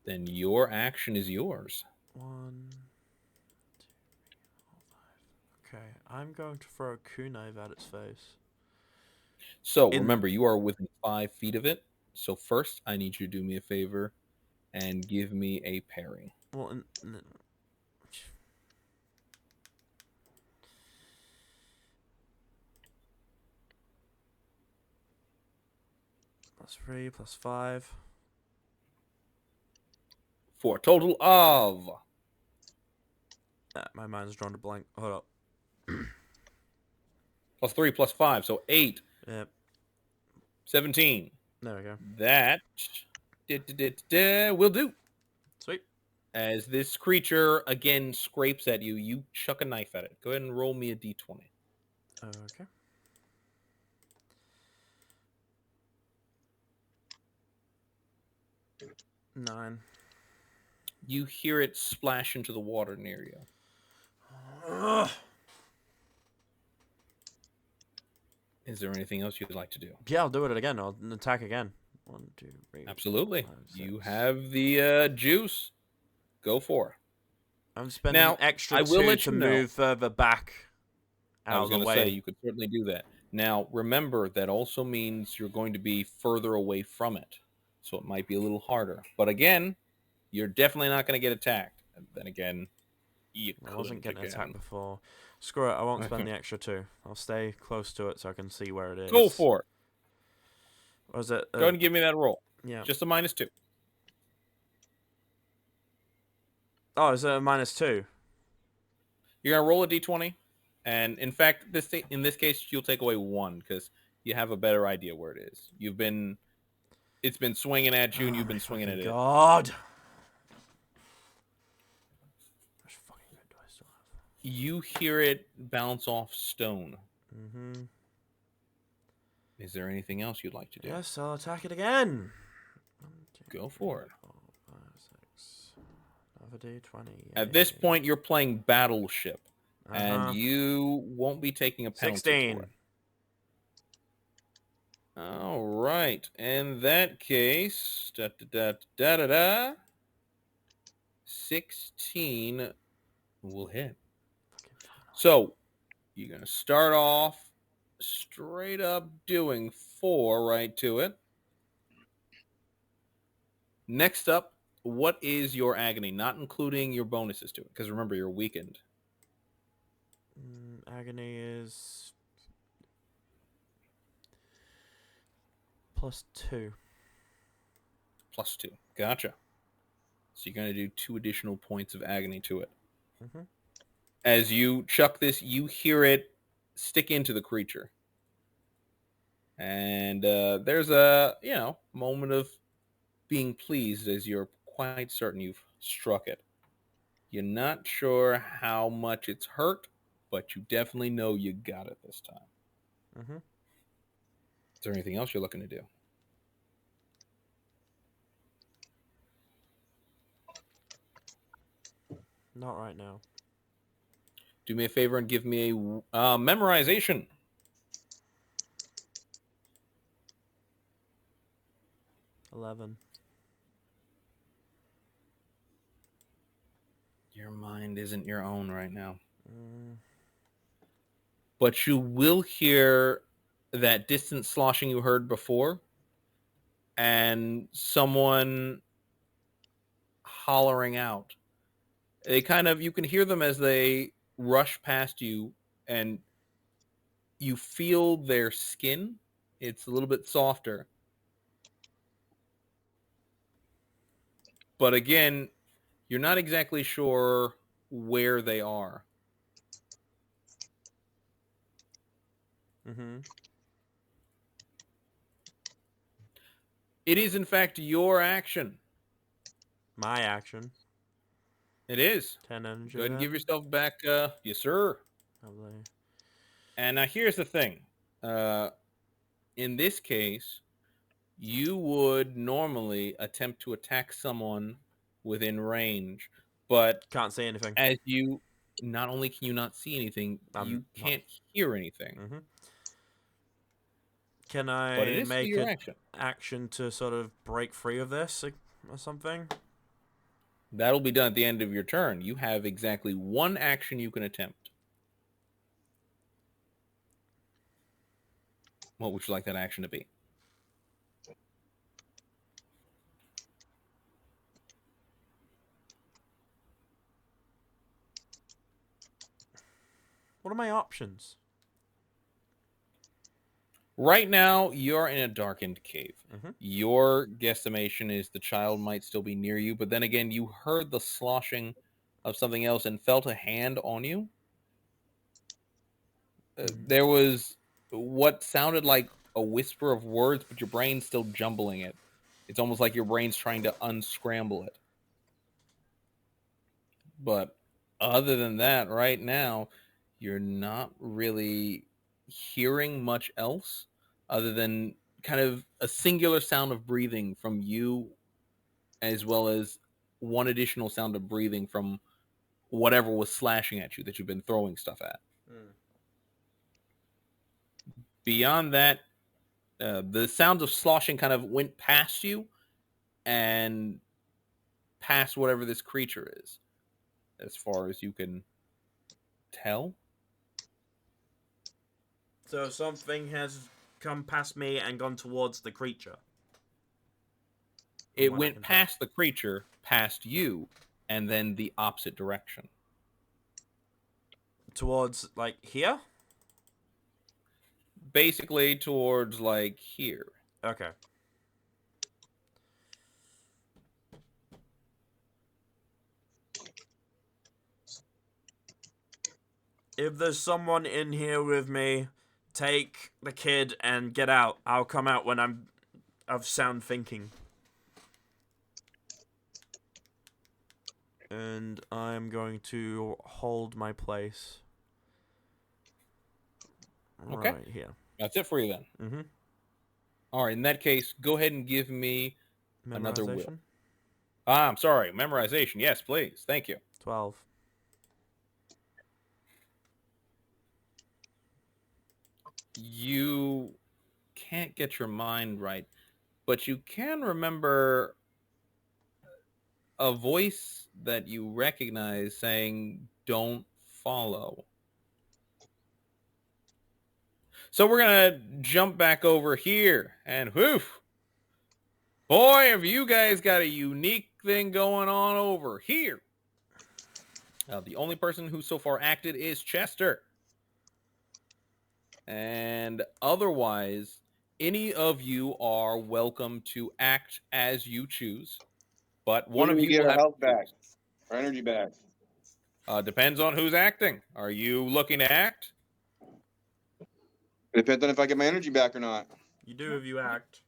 Then your action is yours. 1, 2, 3, 4, 5. Okay, I'm going to throw a kunai at its face. So remember, you are within 5 feet of it. So first, I need you to do me a favor and give me a parry. Well, +3 +5. For a total of... My mind's drawn to blank. Hold up. +3 +5, so 8. Yep. 17. There we go. That will do. Sweet. As this creature again scrapes at you, you chuck a knife at it. Go ahead and roll me a d20. Okay. Nine. You hear it splash into the water near you. Ugh. Is there anything else you'd like to do? Yeah, I'll do it again. I'll attack again. 1, 2, 3. Absolutely. 5, 6. You have the juice. Go for it. I'm spending Now, extra I will 2 let to you know. move further back I out was of the going to way. say, you could certainly do that. Now, remember, that also means you're going to be further away from it. So it might be a little harder. But again, you're definitely not going to get attacked. And then again, you I wasn't couldn't getting again. attacked before. Screw it, I won't spend the extra 2. I'll stay close to it so I can see where it is. Go for it. Or is it? Go ahead and give me that roll. Yeah. Just a -2. Oh, is it a -2? You're going to roll a d20. And in fact, in this case, you'll take away 1 because you have a better idea where it is. It's been swinging at you, and you've been swinging at it. God. How much fucking grit do I still have? You hear it bounce off stone. Mm-hmm. Is there anything else you'd like to do? Yes, I'll attack it again. 1, 2, Go for it. 4, 5, 6. Another D20. At this yay. point, you're playing Battleship, and Uh-huh. you won't be taking a penalty 16. for it. All right. In that case, 16 will hit. So you're going to start off straight up doing 4 right to it. Next up, what is your agony? Not including your bonuses to it, because remember, you're weakened. Agony is +2. +2. Gotcha. So you're going to do 2 additional points of agony to it. Mm-hmm. As you chuck this, you hear it stick into the creature. And there's a, moment of being pleased as you're quite certain you've struck it. You're not sure how much it's hurt, but you definitely know you got it this time. Mm-hmm. Is there anything else you're looking to do? Not right now. Do me a favor and give me a memorization. $11. Your mind isn't your own right now. Mm. But you will hear that distant sloshing you heard before, and someone hollering out. You can hear them as they rush past you, and you feel their skin. It's a little bit softer. But again, you're not exactly sure where they are. Mm-hmm. It is, in fact, your action. My action. It is. 10 energy. Go ahead and give yourself back. Yes, sir. Lovely. And now here's the thing. In this case, you would normally attempt to attack someone within range, but Can't see anything. as you, not only can you not see anything, you can't hear anything. Mm-hmm. Can but it I is make your an action. action to sort of break free of this or something? That'll be done at the end of your turn. You have exactly one action you can attempt. What would you like that action to be? What are my options? Right now, you're in a darkened cave. Mm-hmm. Your guesstimation is the child might still be near you, but then again, you heard the sloshing of something else and felt a hand on you. There was what sounded like a whisper of words, but your brain's still jumbling it. It's almost like your brain's trying to unscramble it. But other than that, right now, you're not really hearing much else other than kind of a singular sound of breathing from you, as well as one additional sound of breathing from whatever was slashing at you that you've been throwing stuff at. Beyond that, the sounds of sloshing kind of went past you and past whatever this creature is, as far as you can tell. So something has come past me and gone towards the creature. It went past the creature, past you, and then the opposite direction. Towards, like, here? Basically towards, like, here. Okay. If there's someone in here with me, take the kid and get out. I'll come out when I'm of sound thinking. And I'm going to hold my place. Okay. Right here. That's it for you then. Mm-hmm. All right, in that case, go ahead and give me another will. Memorization? I'm sorry, memorization. Yes, please. Thank you. 12. You can't get your mind right, but you can remember a voice that you recognize saying, "Don't follow." So we're going to jump back over here, and whew, boy, have you guys got a unique thing going on over here. The only person who so far acted is Chester. And otherwise, any of you are welcome to act as you choose. But one When do of we you get will our have health to back, choose. our energy back? Depends on who's acting. Are you looking to act? It depends on if I get my energy back or not. You do if you act.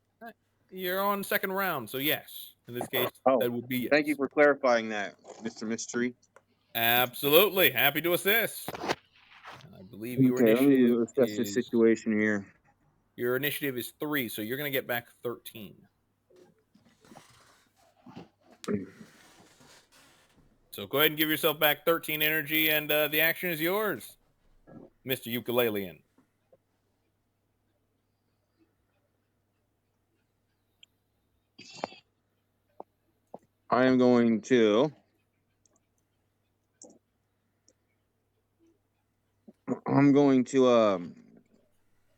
You're on second round, so yes. In this case, that would be yes. Thank you for clarifying that, Mr. Mystery. Absolutely. Happy to assist. I believe your Okay, let me initiative assess this situation here. Your initiative is 3, so you're going to get back 13. So go ahead and give yourself back 13 energy, and the action is yours, Mr. Ukulelean. I am going to...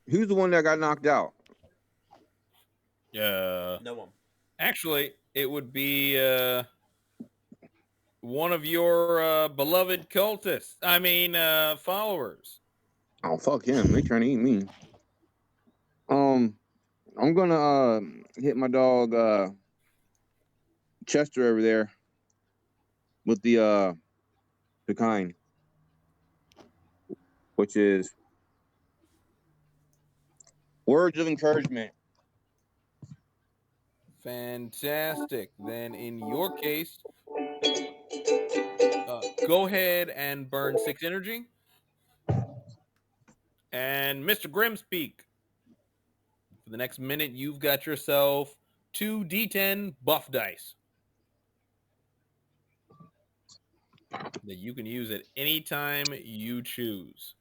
Who's the one that got knocked out? No one. Actually, it would be one of your beloved cultists. I mean, followers. Oh, fuck him. They trying to eat me. I'm gonna hit my dog Chester over there with the kind, which is words of encouragement. Fantastic. Then in your case, go ahead and burn 6 energy. And Mr. Grimspeak, for the next minute, you've got yourself 2 D10 buff dice that you can use at any time you choose.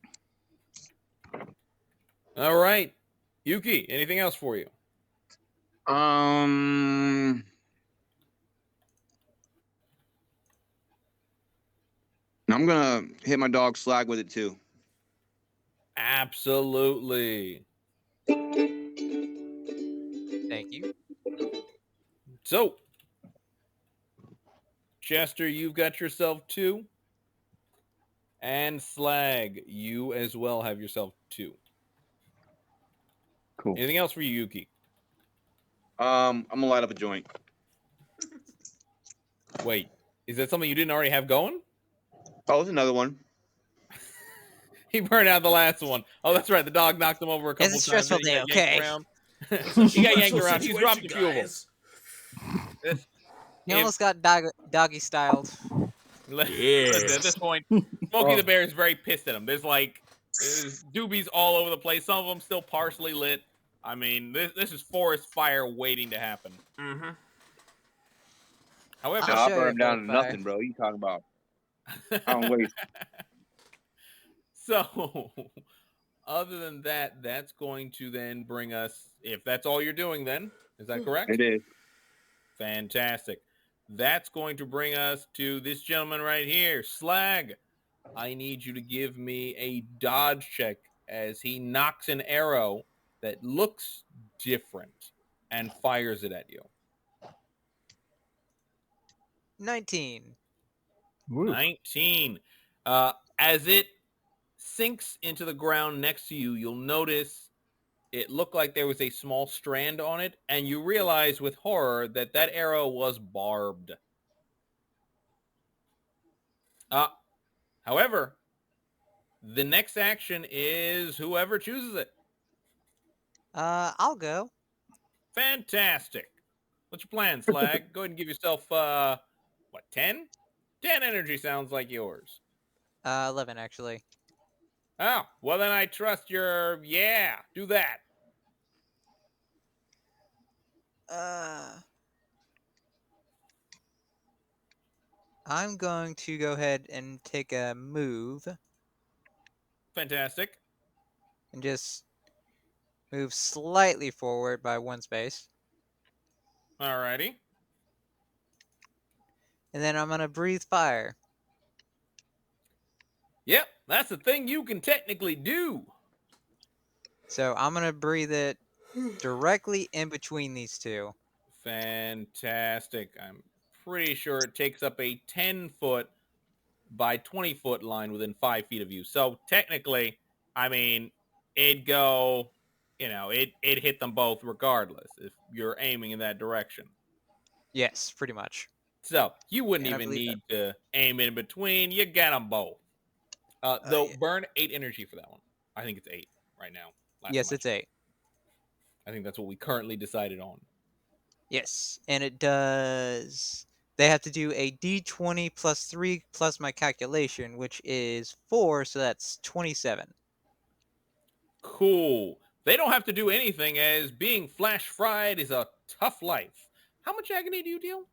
All right. Yuki, anything else for you? I'm gonna hit my dog Slag with it too. Absolutely. Thank you. So, Chester, you've got yourself 2. And Slag, you as well have yourself 2. Cool. Anything else for you, Yuki? I'm gonna light up a joint. Wait, is that something you didn't already have going? Oh, there's another one. He burned out the last one. Oh, that's right. The dog knocked him over a couple It's a times. stressful He day, got yanked okay? around. He got yanked around. He's dropped a few of them. He almost got doggy styled. Listen, at this point, Smokey the Bear is very pissed at him. There's doobies all over the place. Some of them still partially lit. I mean, this is forest fire waiting to happen. Mm-hmm. However, I'll burn him down to nothing, bro. You talking about? I don't waste. So, other than that, that's going to then bring us, if that's all you're doing then, is that correct? It is. Fantastic. That's going to bring us to this gentleman right here, Slag. I need you to give me a dodge check as he knocks an arrow that looks different and fires it at you. 19. Woo. 19. As it sinks into the ground next to you, you'll notice it looked like there was a small strand on it, and you realize with horror that that arrow was barbed. However, the next action is whoever chooses it. I'll go. Fantastic. What's your plan, Slag? Go ahead and give yourself, 10? 10 energy sounds like yours. 11, actually. Oh, well then I trust your, do that. I'm going to go ahead and take a move. Fantastic. And just move slightly forward by 1 space. Alrighty. And then I'm going to breathe fire. Yep, that's the thing you can technically do. So I'm going to breathe it directly in between these two. Fantastic. I'm pretty sure it takes up a 10-foot by 20-foot line within 5 feet of you. So technically, I mean, it'd go, it hit them both regardless if you're aiming in that direction. Yes, pretty much. So you wouldn't even need to aim in between. You get them both. Though burn 8 energy for that one. I think it's 8 right now. Yes, it's 8. I think that's what we currently decided on. Yes, and it does. They have to do a d20 plus 3 plus my calculation, which is 4, so that's 27. Cool. They don't have to do anything, as being flash fried is a tough life. How much agony do you deal?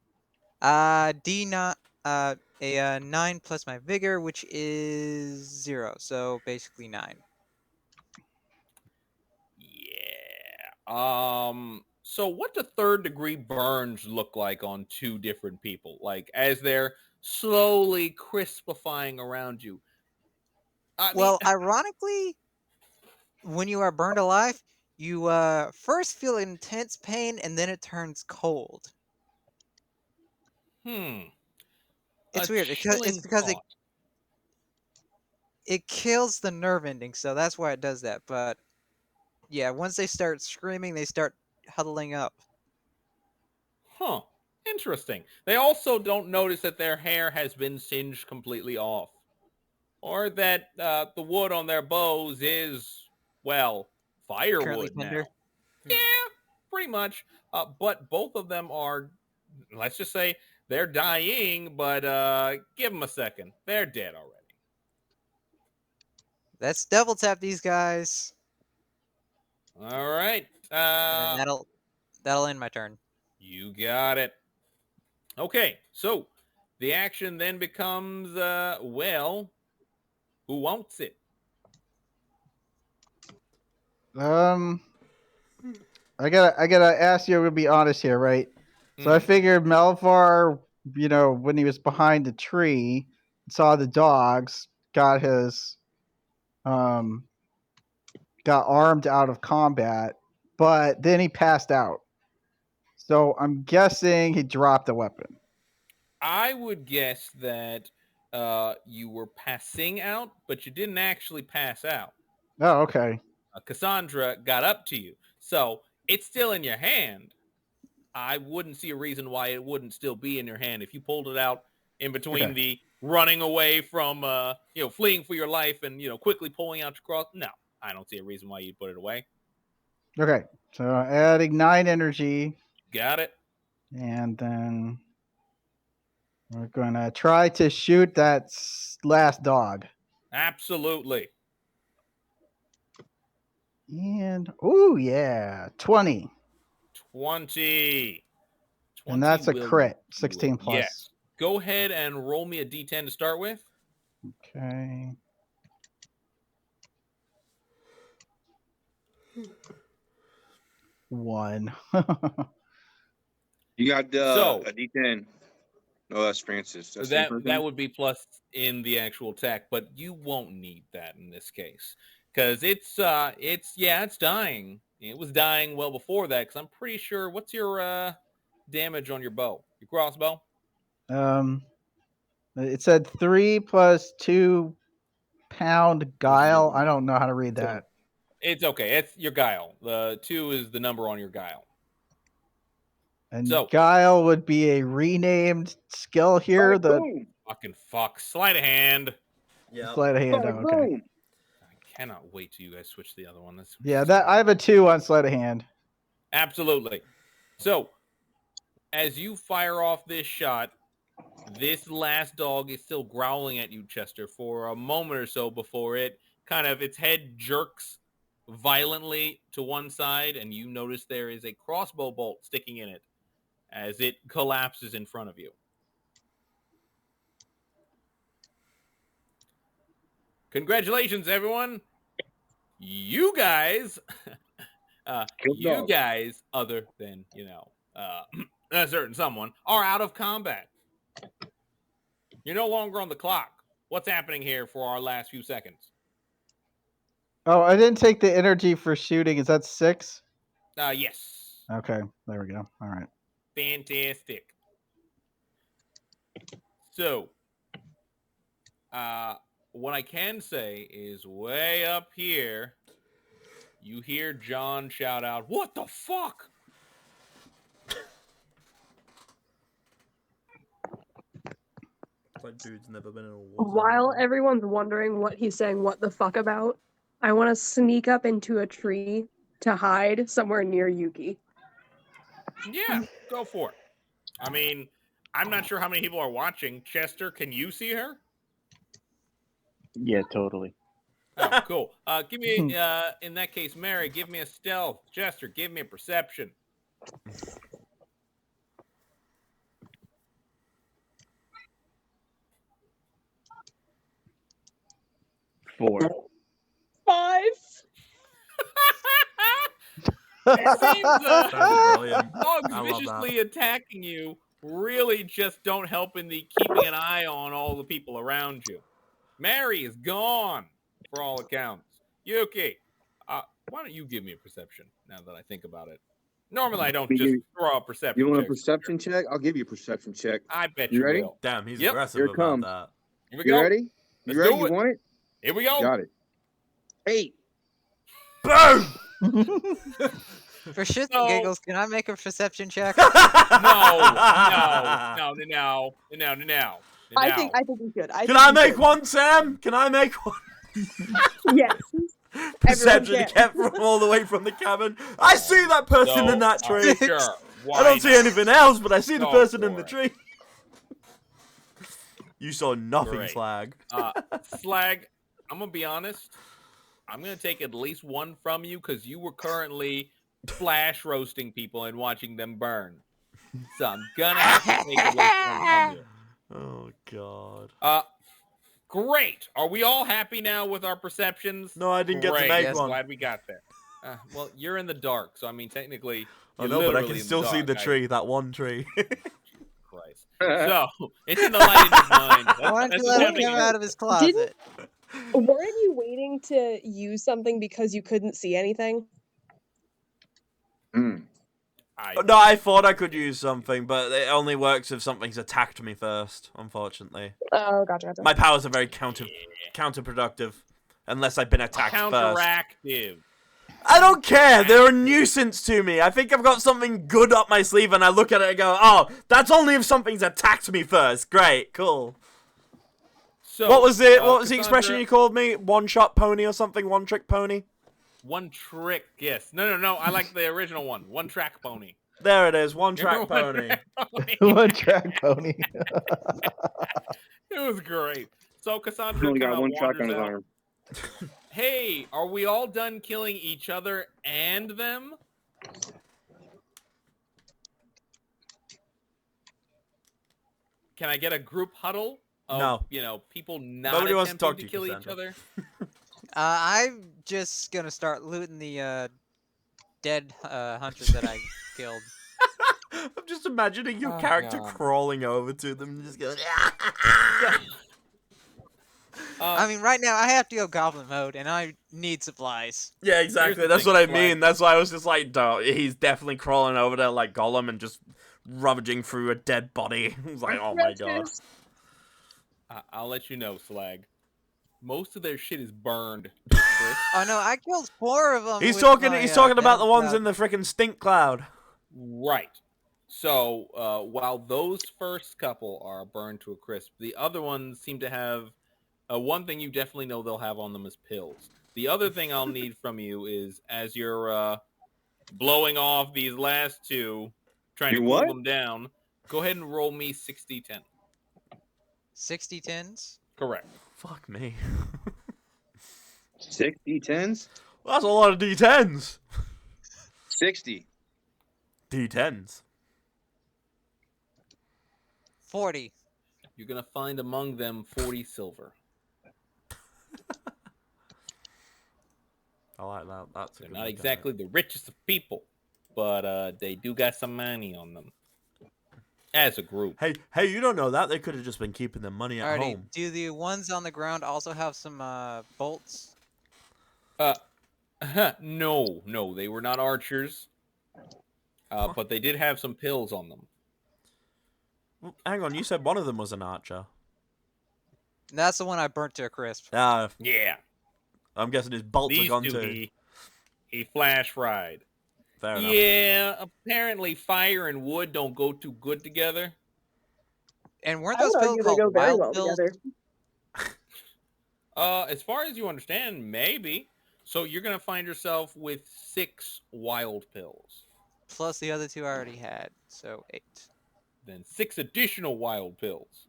D9, a 9 plus my vigor, which is 0, so basically 9. Yeah. So what do 3rd degree burns look like on 2 different people? Like as they're slowly crispifying around you. Ironically, when you are burned alive, you first feel intense pain and then it turns cold. It's weird because it kills the nerve ending, so that's why it does that. But yeah, once they start screaming, they start huddling up. Huh. Interesting. They also don't notice that their hair has been singed completely off. Or that the wood on their bows is, firewood now. Yeah, pretty much. But both of them are, let's just say, they're dying, but give them a second. They're dead already. Let's double tap these guys. All right. And then that'll end my turn. You got it. Okay, so the action then becomes, who wants it? I gotta ask you. I'm gonna be honest here, right? So I figured Melvar, when he was behind the tree, saw the dogs, got his, got armed out of combat, but then he passed out. So I'm guessing he dropped a weapon. I would guess that you were passing out, but you didn't actually pass out. Oh, okay. Cassandra got up to you, so it's still in your hand. I wouldn't see a reason why it wouldn't still be in your hand if you pulled it out in between the running away from, fleeing for your life and quickly pulling out your cross. No, I don't see a reason why you'd put it away. Okay, so adding 9 energy. Got it. And then we're gonna try to shoot that last dog. Absolutely. And oh yeah, 20. 20. And that's a crit, 16 plus. Yes. Go ahead and roll me a d10 to start with. Okay. One. You got a D10. No, that's Francis. That's that would be plus in the actual attack, but you won't need that in this case because it's dying. It was dying well before that because I'm pretty sure. What's your damage on your bow? Your crossbow? It said 3 plus 2 pound guile. I don't know how to read that. It's okay. It's your guile. The 2 is the number on your guile. And guile would be a renamed skill here. Fucking fuck. Sleight of hand. Yeah. Sleight of hand. Okay. I cannot wait till you guys switch to the other one. I have a 2 on sleight of hand. Absolutely. So, as you fire off this shot, this last dog is still growling at you, Chester, for a moment or so before its head jerks violently to one side, and you notice there is a crossbow bolt sticking in it as it collapses in front of you. Congratulations, everyone. You guys, other than, a certain someone, are out of combat. You're no longer on the clock. What's happening here for our last few seconds? Oh, I didn't take the energy for shooting. Is that 6? Yes. Okay, there we go. All right. Fantastic. So, what I can say is way up here, you hear John shout out, "What the fuck?" Like dude's never been in a war. While everyone's wondering what he's saying what the fuck about, I want to sneak up into a tree to hide somewhere near Yuki. Yeah, go for it. I mean, I'm not sure how many people are watching. Chester, can you see her? Yeah, totally. Oh, cool. Give me, in that case, Mary, give me a stealth. Chester, give me a perception. 4. 5. It seems brilliant. dogs I love viciously attacking you really just don't help in the keeping an eye on all the people around you. Mary is gone, for all accounts. Yuki, why don't you give me a perception now that I think about it? Normally, I don't just throw a perception check. You want a perception check? I'll give you a perception check. I bet you ready? Will. Damn, he's aggressive Here it about comes. that. Here we You go. ready? Let's You ready? do it. You want it? Here we go. Got it. 8. Boom! For shits and giggles, can I make a perception check? No. I think we should. Can I make one, Sam? Can I make one? Yes. Perception kept from all the way from the cabin. I see that person in that tree. Sure. I don't see anything else, but I see the Go person in for the it. tree. You saw nothing, Great. Slag. Slag, I'm going to be honest. I'm going to take at least one from you because you were currently flash roasting people and watching them burn. So I'm going to have to take at least one from you. Oh, God. Great. Are we all happy now with our perceptions? No, I didn't get to make Yes, one. glad we got there. Well, you're in the dark, so I mean, technically, I you're know, but I literally can in still see the dark. tree, that one tree. Christ. So it's in the light in his mind. Why don't you let him come out of his closet? Weren't you waiting to use something because you couldn't see anything? Hmm. No, I thought I could use something, but it only works if something's attacked me first, unfortunately. Oh, gotcha. My powers are very counterproductive, unless I've been attacked first. Counteractive. I don't care. They're a nuisance to me. I think I've got something good up my sleeve, and I look at it and go, "Oh, that's only if something's attacked me first." Great, cool. So what was it? What was the Cassandra, expression you called me? One-shot pony or something? One-trick pony? One trick. Yes. No. I like the original one. One track pony. There it is. One-track pony. One-track pony. It was great. So He Cassandra only kind got of one track on wanders his out. arm. Hey, are we all done killing each other and them? Can I get a group huddle of, No. people not Nobody wants to attempting talk to to you, kill each Cassandra. other? I'm just gonna start looting the dead hunters that I killed. I'm just imagining your Oh, character God. crawling over to them and just going. I mean, right now I have to go goblin mode, and I need supplies. Yeah, exactly. the That's thing, what I Flag. mean. That's why I was just like, duh, he's definitely crawling over there like Gollum and just rummaging through a dead body. I was like, oh my god. I'll let you know, Slag. Most of their shit is burned to a crisp. Oh no, I killed 4 of them. He's with talking. my, He's talking about venom the ones cloud. in the freaking stink cloud. Right. So while those first couple are burned to a crisp, the other ones seem to have one thing you definitely know they'll have on them is pills. The other thing I'll need from you is as you're blowing off these last two, trying to cool them down, go ahead and roll me 60-10. 60 tens? Correct. Fuck me. 60 10s? Well, that's a lot of D10s. 60. D10s. 40. You're gonna find among them 40 silver. I like that. That's They're not exactly the richest of people, but they do got some money on them. As a group. Hey, you don't know that. They could have just been keeping their money at home. Do the ones on the ground also have some bolts? No, they were not archers. But they did have some pills on them. Well, hang on, you said one of them was an archer. That's the one I burnt to a crisp. Yeah. I'm guessing his bolts are gone too. He flash fried. Fair enough. Yeah, apparently fire and wood don't go too good together. And weren't those pills called go very wild well pills? together. As far as you understand, maybe. So you're gonna find yourself with 6 wild pills. Plus the other 2 I already had, so 8. Then 6 additional wild pills.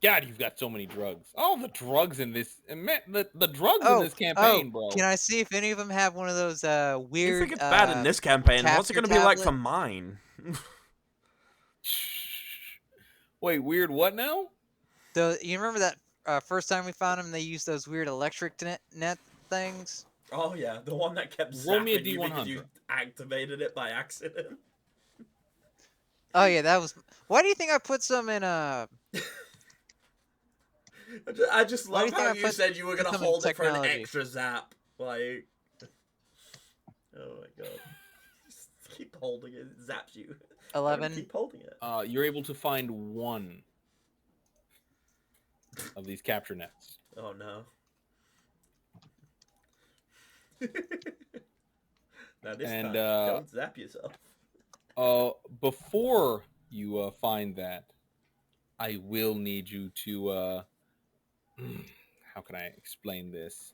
God, you've got so many drugs. All the drugs in this, the drugs in this campaign, bro. Can I see if any of them have one of those weird? You think it's bad in this campaign? What's it going to be like for tablet? mine? Wait, weird what now? You remember that first time we found them? They used those weird electric net things. Oh yeah, the one that kept Roll me a zapping you because D100. you activated it by accident. Oh yeah, that was. Why do you think I put some in I just Why do love you think how I you put said you were going to some in hold it for an technology? extra zap. Like, oh my god. Just keep holding it. It zaps you. 11? Keep holding it. You're able to find 1 of these capture nets. Oh no. Now this time, don't zap yourself. Before you find that, I will need you to how can I explain this?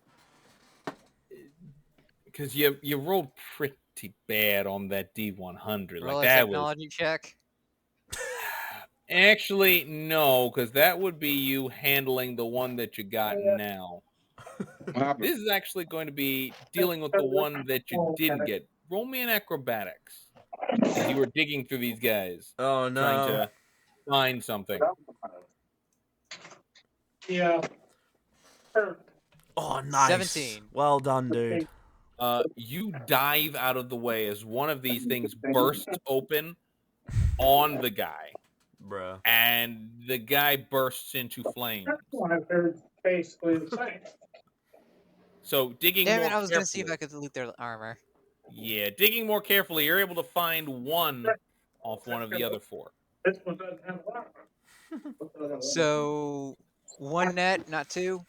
Because you rolled pretty bad on that D100. Roll Like a that technology check. Actually, no, because that would be you handling the one that you got now. This is actually going to be dealing with the one that you didn't get. Roll me an acrobatics as you were digging through these guys. Oh no. Trying to find something. Yeah. Oh, nice. 17. Well done, dude. You dive out of the way as one of these things bursts open on the guy. Bruh. And the guy bursts into flames. Basically the same. So digging Damn more it, I was carefully. gonna see if I could loot their armor. Yeah, digging more carefully, you're able to find one off one of the other 4. This one doesn't have armor. So 1 net, not 2?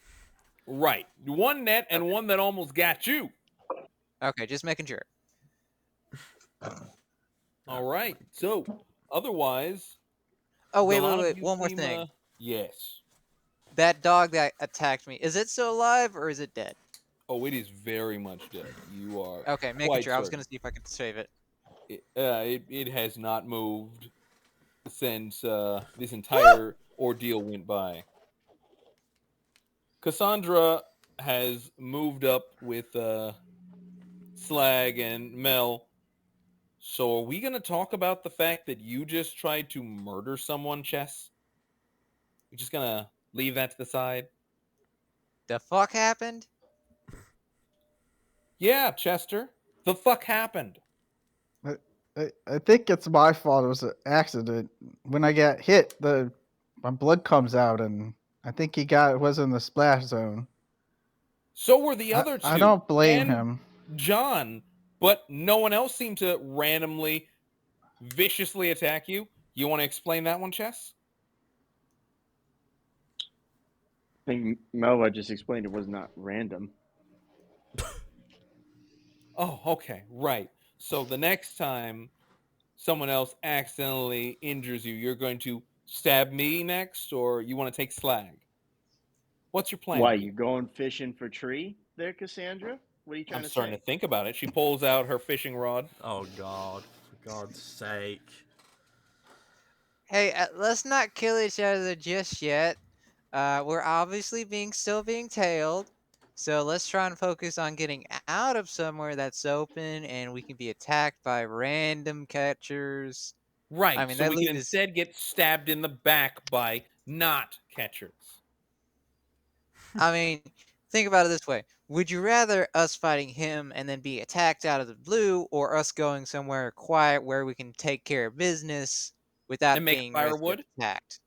Right. 1 net and 1 that almost got you. Okay, just making sure. All right. So, otherwise... Oh, wait. One more thing. Yes. That dog that attacked me, is it still alive or is it dead? Oh, it is very much dead. You are okay, making quite sure. certain. I was going to see if I could save it. It has not moved since this entire ordeal went by. Cassandra has moved up with Slag and Mel. So are we going to talk about the fact that you just tried to murder someone, Chess? We're just going to leave that to the side? The fuck happened? Yeah, Chester. The fuck happened? I think it's my fault. It was an accident. When I got hit, my blood comes out, and I think he was in the splash zone. So were the other 2. I don't blame and him. John, but no one else seemed to randomly, viciously attack you. You want to explain that one, Chess? I think Melva just explained it was not random. Oh, okay, right. So the next time someone else accidentally injures you, you're going to stab me next, or you want to take Slag? What's your plan? Why, you going fishing for tree there, Cassandra? What are you trying I'm to starting say? to think about it. She pulls out her fishing rod. Oh, God. For God's sake. Hey, let's not kill each other just yet. We're obviously still being tailed. So let's try and focus on getting out of somewhere that's open and we can be attacked by random catchers. Right, I mean, so that we loot can is... instead get stabbed in the back by not catchers. I mean, think about it this way. Would you rather us fighting him and then be attacked out of the blue, or us going somewhere quiet where we can take care of business without And make being firewood? attacked?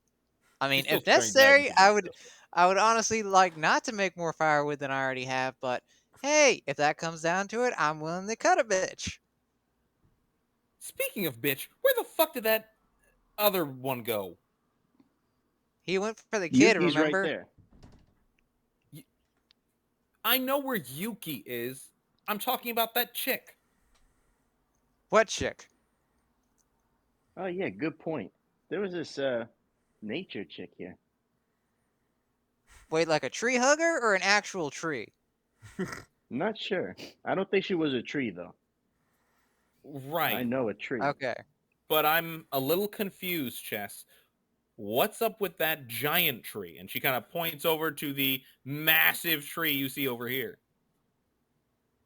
I mean, She's still if staring back necessary, into the distance. I would honestly like not to make more firewood than I already have, but hey, if that comes down to it, I'm willing to cut a bitch. Speaking of bitch, where the fuck did that other one go? He went for the kid, Yuki's remember? right there. I know where Yuki is. I'm talking about that chick. What chick? Oh yeah, good point. There was this nature chick here. Wait, like a tree hugger or an actual tree? I'm not sure. I don't think she was a tree though. Right. I know a tree. Okay. But I'm a little confused, Chess. What's up with that giant tree? And she kind of points over to the massive tree you see over here.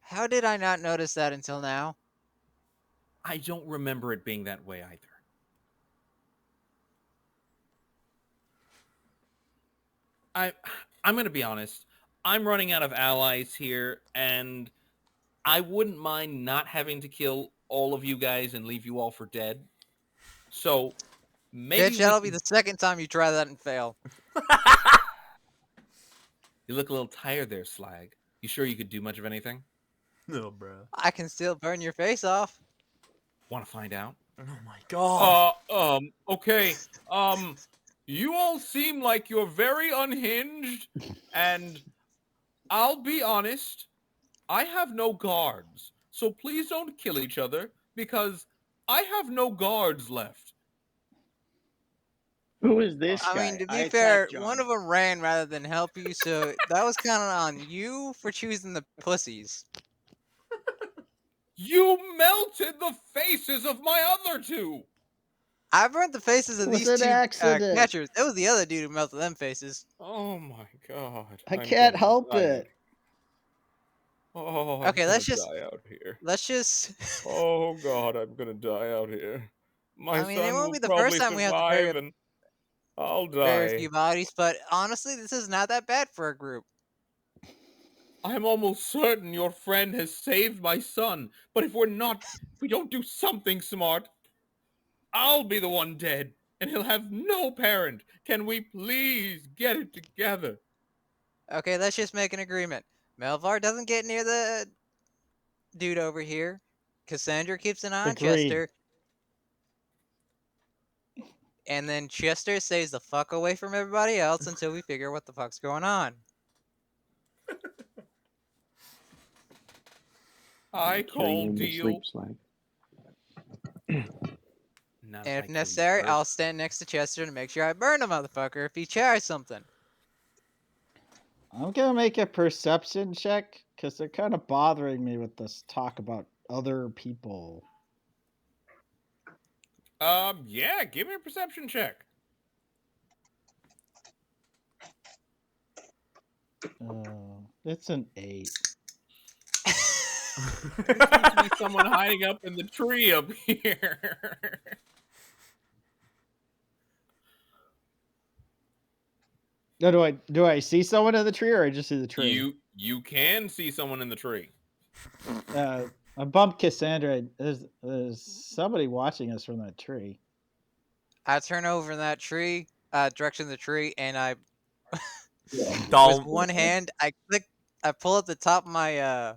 How did I not notice that until now? I don't remember it being that way either. I'm going to be honest. I'm running out of allies here, and I wouldn't mind not having to kill all of you guys and leave you all for dead. So maybe Bitch, that'll be the second time you try that and fail. You look a little tired there, Slag. You sure you could do much of anything? No, bro. I can still burn your face off. Want to find out? Oh my God. Okay. You all seem like you're very unhinged, and I'll be honest, I have no guards. So please don't kill each other, because I have no guards left. Who is this guy? I mean, to be fair, one of them ran rather than help you, so that was kind of on you for choosing the pussies. You melted the faces of my other 2! I burnt the faces of these 2 accident. catchers. It was the other dude who melted them faces. Oh my God. I can't help it. Oh, okay, let's just die out here. Let's just. Oh God, I'm gonna die out here. My I mean, it son won't will be the probably first time we have to survive, bury and I'll a die. few bodies, but honestly, this is not that bad for a group. I'm almost certain your friend has saved my son. But if we don't do something smart, I'll be the one dead, and he'll have no parent. Can we please get it together? Okay, let's just make an agreement. Melvar doesn't get near the dude over here. Cassandra keeps an eye on Agreed. Chester. And then Chester stays the fuck away from everybody else until we figure what the fuck's going on. I call deal. And if necessary, I'll stand next to Chester to make sure I burn a motherfucker if he tries something. I'm gonna make a perception check because they're kind of bothering me with this talk about other people. Yeah, give me a perception check. It's an 8. There seems to be someone hiding up in the tree up here. No, do I see someone in the tree, or I just see the tree? You can see someone in the tree. I bumped Cassandra. There's somebody watching us from that tree. I turn over in that tree, direction of the tree, and I, Don't. with one hand, I pull up the top of my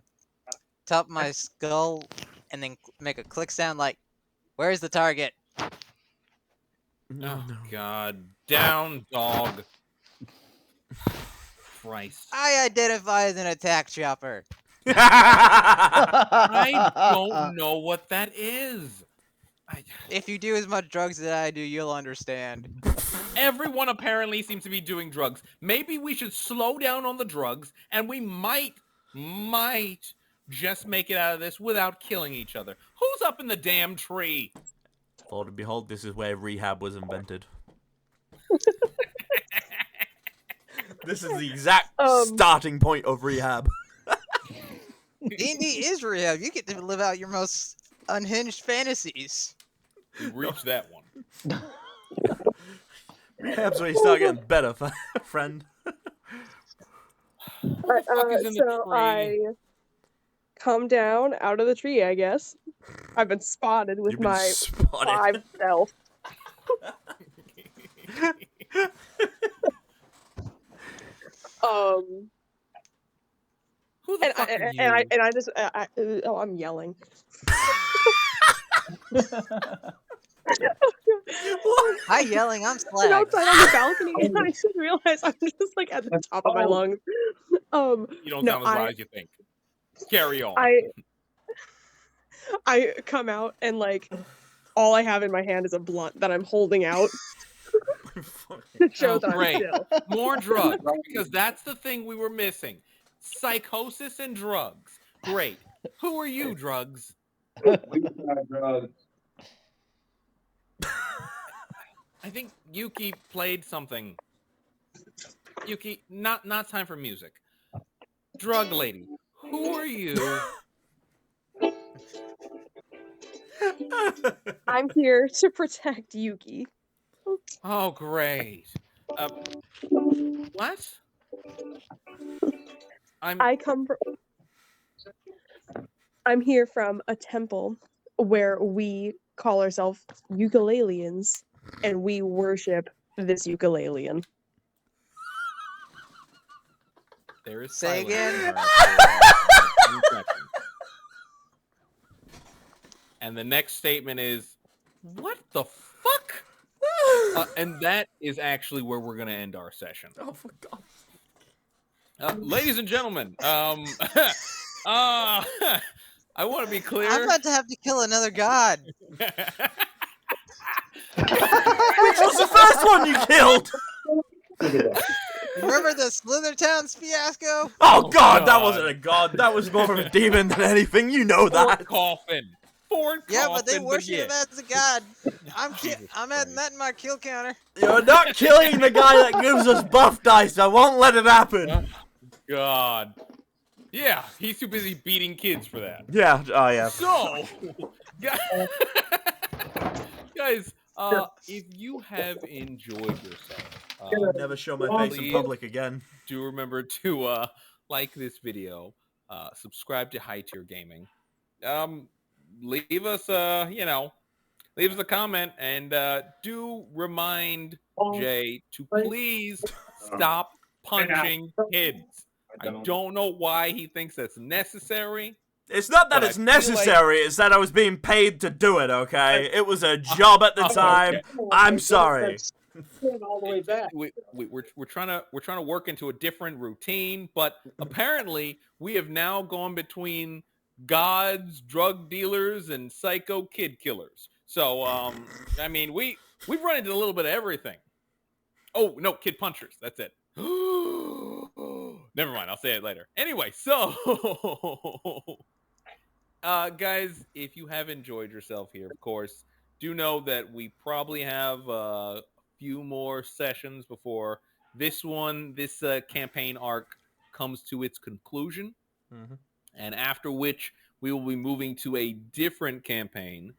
skull, and then make a click sound like, "Where's the target?" No. God, down, dog. Christ. I identify as an attack chopper. I don't know what that is. If you do as much drugs as I do, you'll understand. Everyone apparently seems to be doing drugs. Maybe we should slow down on the drugs, and we might just make it out of this without killing each other. Who's up in the damn tree? Lord and behold, this is where rehab was invented. This is the exact starting point of rehab. D&D is rehab. You get to live out your most unhinged fantasies. We reached that one. Rehab's where you start getting better, friend. I come down out of the tree, I guess. I've been spotted with my 5 stealth. Who the fuck are you? I'm yelling. Hi, yelling. I'm I'm Slag. outside on the balcony, and I just realized I'm just like at the top of my lungs. You don't sound as loud as you think. Carry on. I come out, and like all I have in my hand is a blunt that I'm holding out to show that great. I'm still. More drugs, because that's the thing we were missing. Psychosis and drugs. Great. Who are you, drugs? I think Yuki played something. Yuki, not time for music. Drug lady, who are you? I'm here to protect Yuki. Oh, great. What? I'm here from a temple where we call ourselves ukuleleans, and we worship this ukulelean. There is Say again. And the next statement is, what the fuck? And that is actually where we're going to end our session. Oh, for God. Ladies and gentlemen, I want to be clear. I'm about to have to kill another god. Which was the first one you killed? Remember the Slithertown's fiasco? Oh God, that wasn't a god. That was more of a demon than anything. You know that. Yeah, but they worship him as a god. I'm adding that in my kill counter. You're not killing the guy that gives us buff dice. I won't let it happen. God. Yeah, he's too busy beating kids for that. Yeah. Oh yeah. So, guys, if you have enjoyed yourself, never show my face in public again. Do remember to like this video, subscribe to High Tier Gaming. Leave us leave us a comment, and do remind Jay to please stop punching kids. I don't know why he thinks that's necessary. It's not that it's necessary, it's that I was being paid to do it, okay? It was a job at the time. I'm sorry. All the way back. We're trying to work into a different routine, but apparently we have now gone between gods, drug dealers, and psycho kid killers. So I mean we've run into a little bit of everything. Oh no, kid punchers. That's it. Never mind. I'll say it later. Anyway, so guys, if you have enjoyed yourself here, of course, do know that we probably have a few more sessions before this campaign arc comes to its conclusion. And after which we will be moving to a different campaign,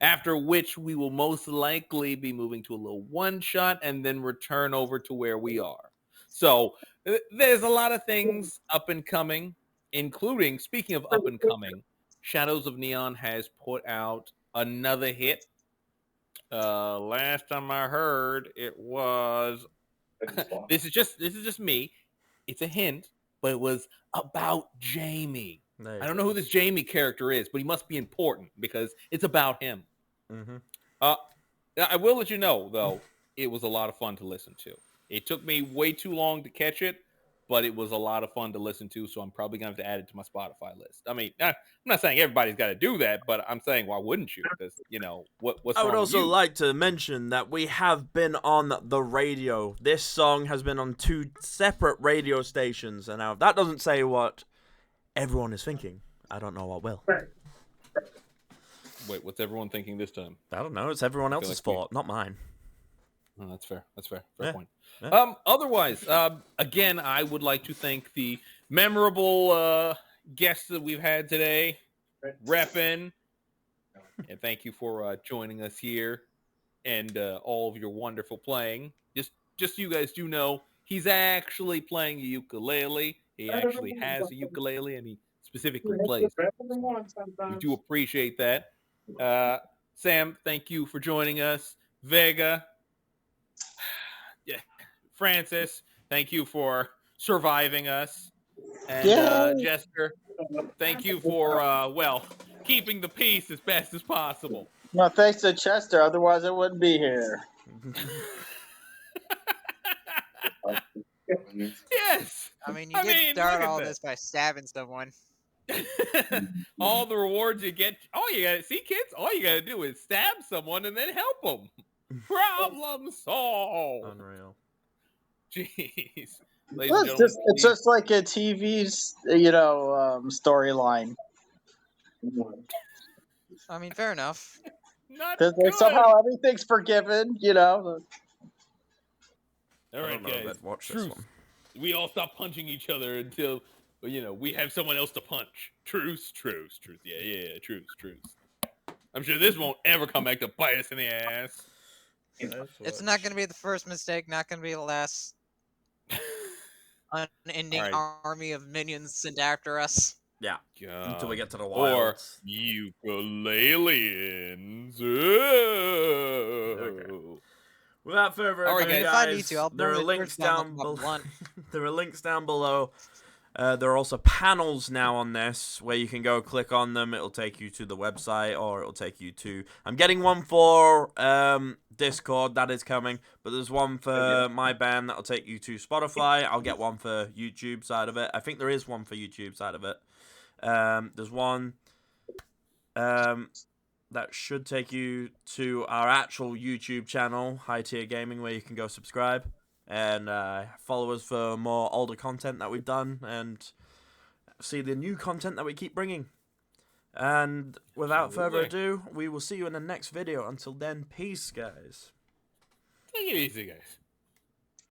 after which we will most likely be moving to a little one-shot and then return over to where we are. So there's a lot of things up and coming, including, speaking of up and coming, Shadows of Neon has put out another hit. Last time I heard, it was this is just me. It's a hint, but it was about Jamie. I don't know who this Jamie character is, but he must be important because it's about him. I will let you know, though, it was a lot of fun to listen to. It took me way too long to catch it, but it was a lot of fun to listen to, so I'm probably going to have to add it to my Spotify list. I mean, I'm not saying everybody's got to do that, but I'm saying, why wouldn't you? Because, you know, what's I would wrong also with you? like to mention that we have been on the radio. This song has been on 2 separate radio stations, and now if that doesn't say what everyone is thinking, I don't know what will. Wait, what's everyone thinking this time? I don't know. It's everyone else's fault, not mine. Oh, that's fair. That's fair. Fair point. Yeah. Otherwise, again, I would like to thank the memorable guests that we've had today, Reppin', and thank you for joining us here and all of your wonderful playing. Just so you guys do know, he's actually playing a ukulele. He actually has a ukulele, and he specifically plays it. We do appreciate that. Sam, thank you for joining us. Vega, yeah, Francis, thank you for surviving us. And Jester, thank you for keeping the peace as best as possible. No, thanks to Chester. Otherwise, I wouldn't be here. Yes. I mean, you did start all this by stabbing someone. All the rewards you get. All you gotta see, kids. All you gotta do is stab someone and then help them. Problem solved. Unreal. Jeez. Well, it's just like a TV's, storyline. I mean, fair enough. Not Because good. somehow everything's forgiven, All I right, don't know if guys. I'd watch this Truce. one. We all stop punching each other until we have someone else to punch. Truce. Yeah, truce. I'm sure this won't ever come back to bite us in the ass. It's not going to be the first mistake, not going to be the last. Unending army of minions sent after us. Yeah. God. Until we get to the Or wilds. ukuleleans. Okay. Without further ado, guys, if I need to, I'll there are burn the links church down down with my below. blunt. There are links down below. There are also panels now on this where you can go click on them. It'll take you to the website, or it'll take you to... I'm getting one for Discord, that is coming. But there's one for my band that'll take you to Spotify. I'll get one for YouTube side of it. I think there is one for YouTube side of it. There's one that should take you to our actual YouTube channel, High Tier Gaming, where you can go subscribe and follow us for more older content that we've done and see the new content that we keep bringing. And without further ado, we will see you in the next video. Until then, peace, guys. Take it easy, guys.